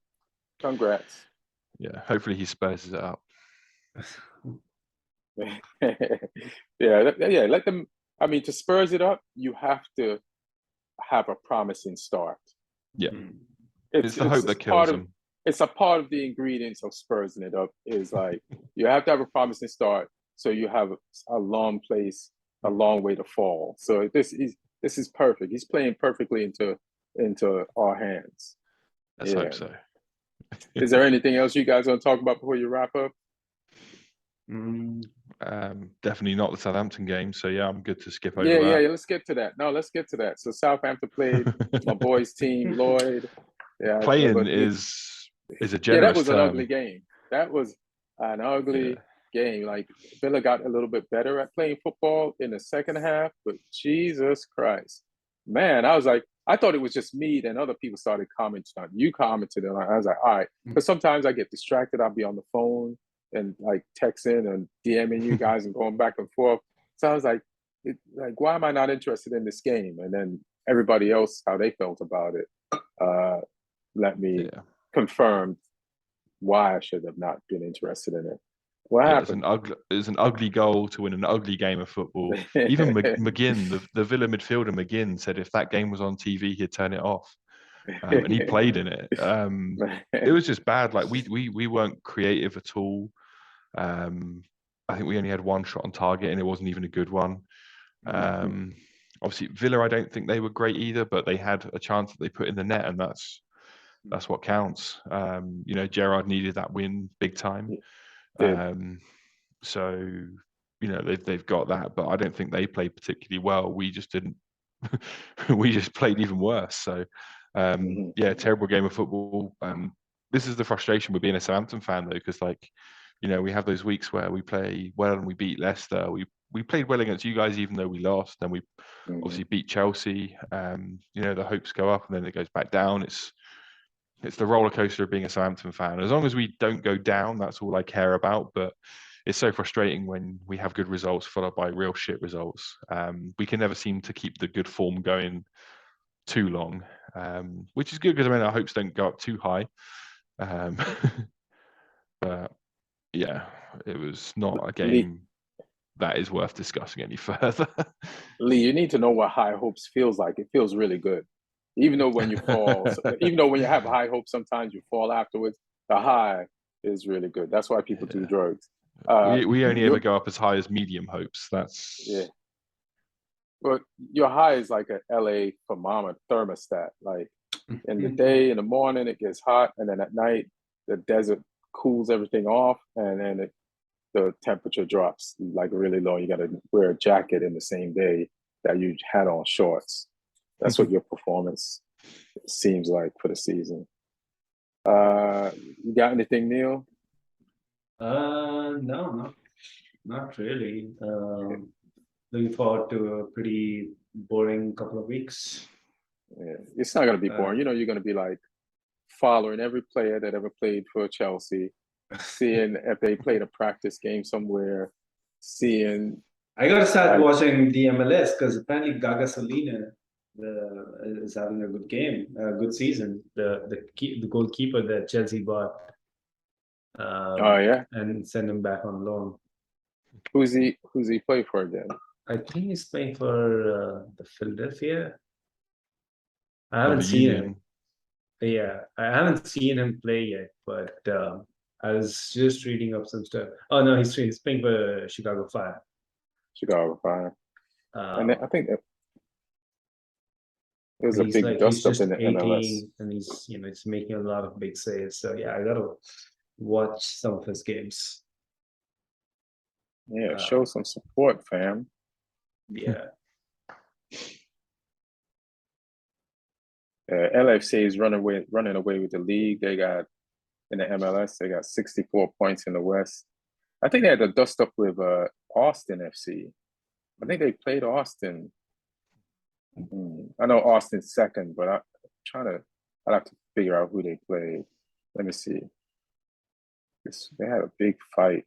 congrats. Yeah, hopefully he spurs it up. Let them. I mean, to spurs it up, you have to have a promising start. Yeah, it's the hope that kills them. It's a part of the ingredients of spursing it up. Is like you have to have a promising start, so you have a long way to fall. So this is perfect. He's playing perfectly into our hands. Let's hope so. Is there anything else you guys want to talk about before you wrap up? Definitely not the Southampton game. So I'm good to skip over that. Yeah, let's get to that. Let's get to that. So Southampton played my boys' team, Lloyd. Yeah, playing is a generous that was term. an ugly game. That was an ugly game. Like Villa got a little bit better at playing football in the second half, but Jesus Christ, man, I was like, I thought it was just me. Then other people started commenting on. You commented, and I was like, all right. Because sometimes I get distracted. I'll be on the phone and like texting and DMing you guys and going back and forth. So I was like, why am I not interested in this game? And then everybody else, how they felt about it, let me confirm why I should have not been interested in it. What happened? It's an ugly goal to win an ugly game of football. Even McGinn, the Villa midfielder McGinn, said if that game was on TV, he'd turn it off. And he played in it. It was just bad. Like we weren't creative at all. I think we only had one shot on target, and it wasn't even a good one. Obviously, Villa, I don't think they were great either, but they had a chance that they put in the net, and that's what counts. Gerrard needed that win big time. So they've got that, but I don't think they played particularly well. We just didn't. We just played even worse. So terrible game of football. This is the frustration with being a Southampton fan, though, because we have those weeks where we play well and we beat Leicester. We played well against you guys, even though we lost. And we obviously beat Chelsea. The hopes go up and then it goes back down. It's the roller coaster of being a Southampton fan. As long as we don't go down, that's all I care about. But it's so frustrating when we have good results followed by real shit results. We can never seem to keep the good form going too long, which is good because our hopes don't go up too high. But yeah, it was not a game that is worth discussing any further. Lee, you need to know what high hopes feels like. It feels really good. Even though when you fall, even though when you have high hopes, sometimes you fall afterwards. The high is really good. That's why people do drugs. We only ever go up as high as medium hopes. That's But your high is like an LA thermostat. Like in the day, in the morning, it gets hot, and then at night, the desert cools everything off, and then the temperature drops like really low. You got to wear a jacket in the same day that you had on shorts. That's what your performance seems like for the season. You got anything, Neil? No, not really. Looking forward to a pretty boring couple of weeks. Yeah, it's not going to be boring. You're going to be like following every player that ever played for Chelsea, seeing if they played a practice game somewhere, seeing. I got to start watching the MLS because apparently Gaga Solina is having a good game, a good season. The goalkeeper that Chelsea bought. And send him back on loan. Who's he play for again? I think he's playing for the Philadelphia. I haven't seen him. Yeah, I haven't seen him play yet, but I was just reading up some stuff. Oh no, he's playing for Chicago Fire. Chicago Fire. And I think there's a big dust up in the MLS, and he's making a lot of big saves. So yeah, I gotta watch some of his games. Yeah, show some support, fam. Yeah. LFC is running away with the league. They got in the MLS. They got 64 points in the West. I think they had to dust up with Austin FC. I think they played Austin. I know Austin's second, but I'd have to figure out who they played. Let me see. They had a big fight.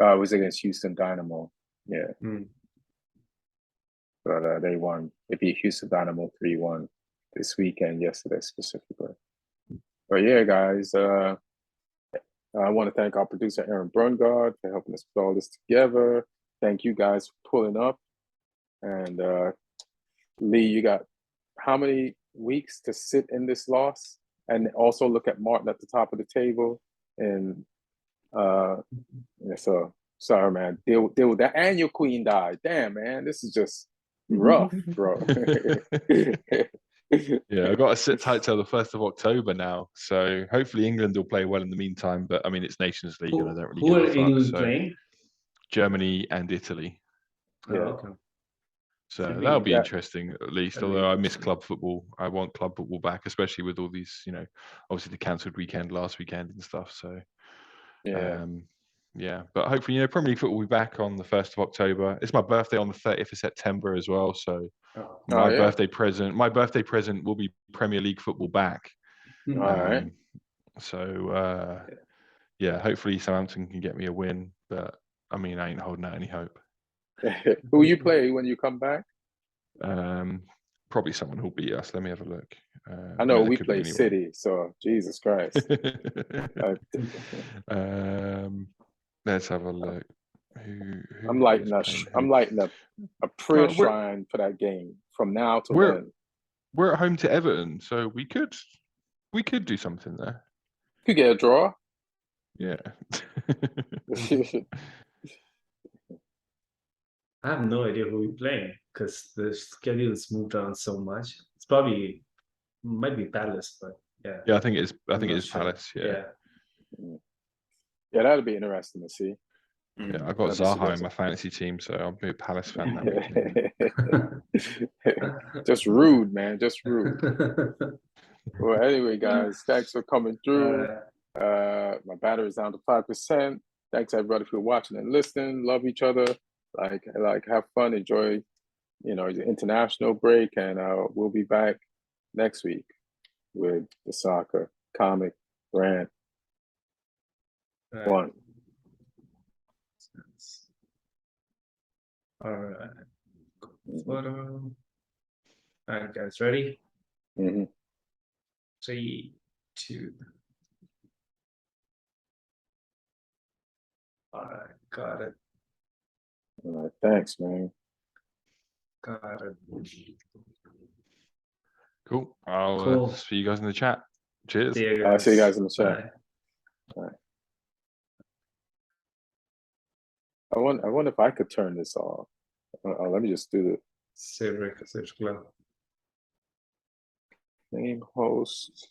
It was against Houston Dynamo. Yeah. But they won. They beat Houston Dynamo 3-1 this weekend, yesterday specifically. But yeah, guys, I want to thank our producer, Aaron Brungardt, for helping us put all this together. Thank you guys for pulling up. And Lee, you got how many weeks to sit in this loss? And also look at Martin at the top of the table. And so sorry, man. Deal with that. And your queen died. Damn, man. This is just rough, bro. Yeah, I've got to sit tight till the 1st of October now. So hopefully England will play well in the meantime. But I mean, it's Nations League and I don't really give a fuck. Who are England playing? Germany and Italy. Yeah. Okay. So that'll be interesting, at least. Although I miss club football. I want club football back, especially with all these, obviously the cancelled weekend last weekend and stuff. So, yeah. Yeah, but hopefully, Premier League football will be back on the 1st of October. It's my birthday on the 30th of September as well. So my birthday present will be Premier League football back. All right. So yeah, hopefully Southampton can get me a win, but I mean, I ain't holding out any hope. Who you play when you come back? Probably someone who'll beat us. Let me have a look. I know we play City, so Jesus Christ. Let's have a look. I'm lighting a prayer shrine for that game from now to then. We're at home to Everton, so we could do something there. Could get a draw. Yeah. I have no idea who we're playing because the schedule's moved around so much. It's might be Palace, but yeah. Yeah, I think it's Palace. Yeah. Yeah, that'll be interesting to see. Yeah, I got Zaha in my fantasy team, so I'll be a Palace fan that weekend. Just rude, man. Just rude. Well, anyway, guys, thanks for coming through. My battery's down to 5%. Thanks everybody for watching and listening. Love each other. Like have fun, enjoy, the international break, and we'll be back next week with the soccer comic rant. One. All right. All right, guys, ready? 3, 2. All right, got it. All right, thanks, man. Got it. Cool. I'll see you guys in the chat. Cheers. I'll see you guys in the chat. Bye. All right. I wonder if I could turn this off. Let me just do the Save club. name host.